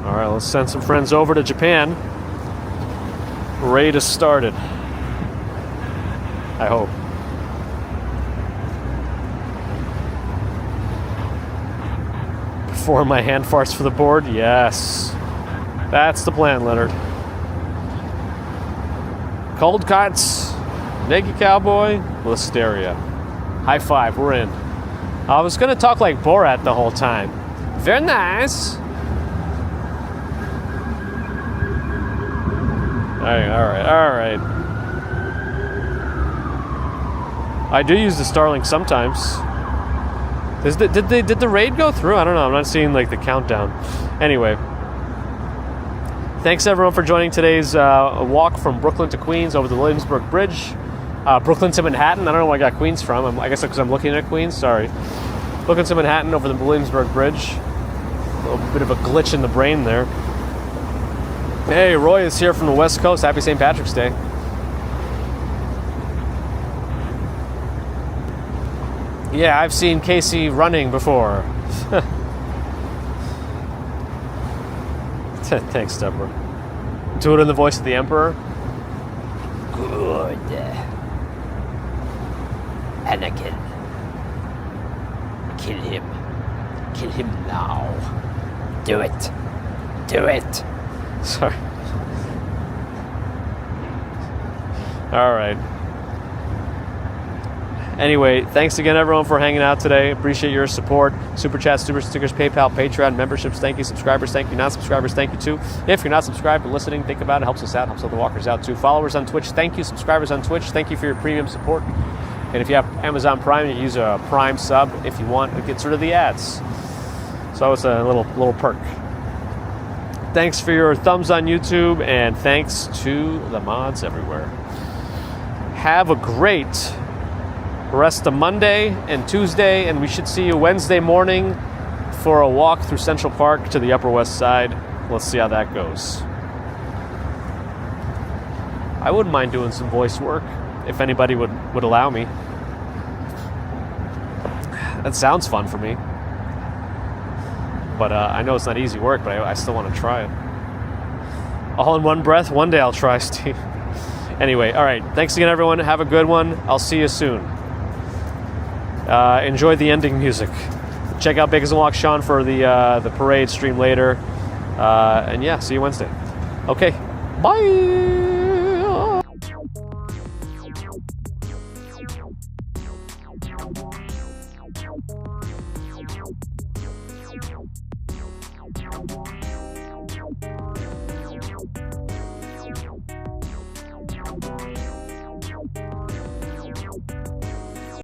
Speaker 1: Alright, let's send some friends over to Japan. Raid has started. I hope. Perform my hand farts for the board? Yes. That's the plan, Leonard. Cold cuts. Naked Cowboy. Listeria. High five, we're in. I was going to talk like Borat the whole time. Very nice. All right. I do use the Starlink sometimes. Did the raid go through? I don't know. I'm not seeing like the countdown. Anyway, thanks everyone for joining today's walk from Brooklyn to Queens over the Williamsburg Bridge. Brooklyn to Manhattan. I don't know where I got Queens from. I guess because I'm looking at Queens. Sorry. Brooklyn to Manhattan over the Williamsburg Bridge. A little bit of a glitch in the brain there. Hey, Roy is here from the West Coast. Happy St. Patrick's Day. Yeah, I've seen Casey running before. Thanks, Deborah. Do it in the voice of the Emperor. Good.
Speaker 3: Anakin. Kill him. Kill him now. Do it. Do it.
Speaker 1: Sorry. All right. Anyway, thanks again, everyone, for hanging out today. Appreciate your support. Super Chat, Super Stickers, PayPal, Patreon, memberships, thank you. Subscribers, thank you. Non-subscribers, thank you, too. If you're not subscribed but listening, think about it. Helps us out. Helps other walkers out, too. Followers on Twitch, thank you. Subscribers on Twitch, thank you for your premium support. And if you have Amazon Prime, you use a Prime sub if you want. It gets rid of the ads. So it's a little perk. Thanks for your thumbs on YouTube, and thanks to the mods everywhere. Have a great rest of Monday and Tuesday, and we should see you Wednesday morning for a walk through Central Park to the Upper West Side. Let's see how that goes. I wouldn't mind doing some voice work if anybody would allow me. That sounds fun for me. But I know it's not easy work, but I still want to try it. All in one breath. One day I'll try, Steve. Anyway, all right. Thanks again, everyone. Have a good one. I'll see you soon. Enjoy the ending music. Check out Bakers and Walk Sean for the parade stream later. And yeah, see you Wednesday. Okay. Bye.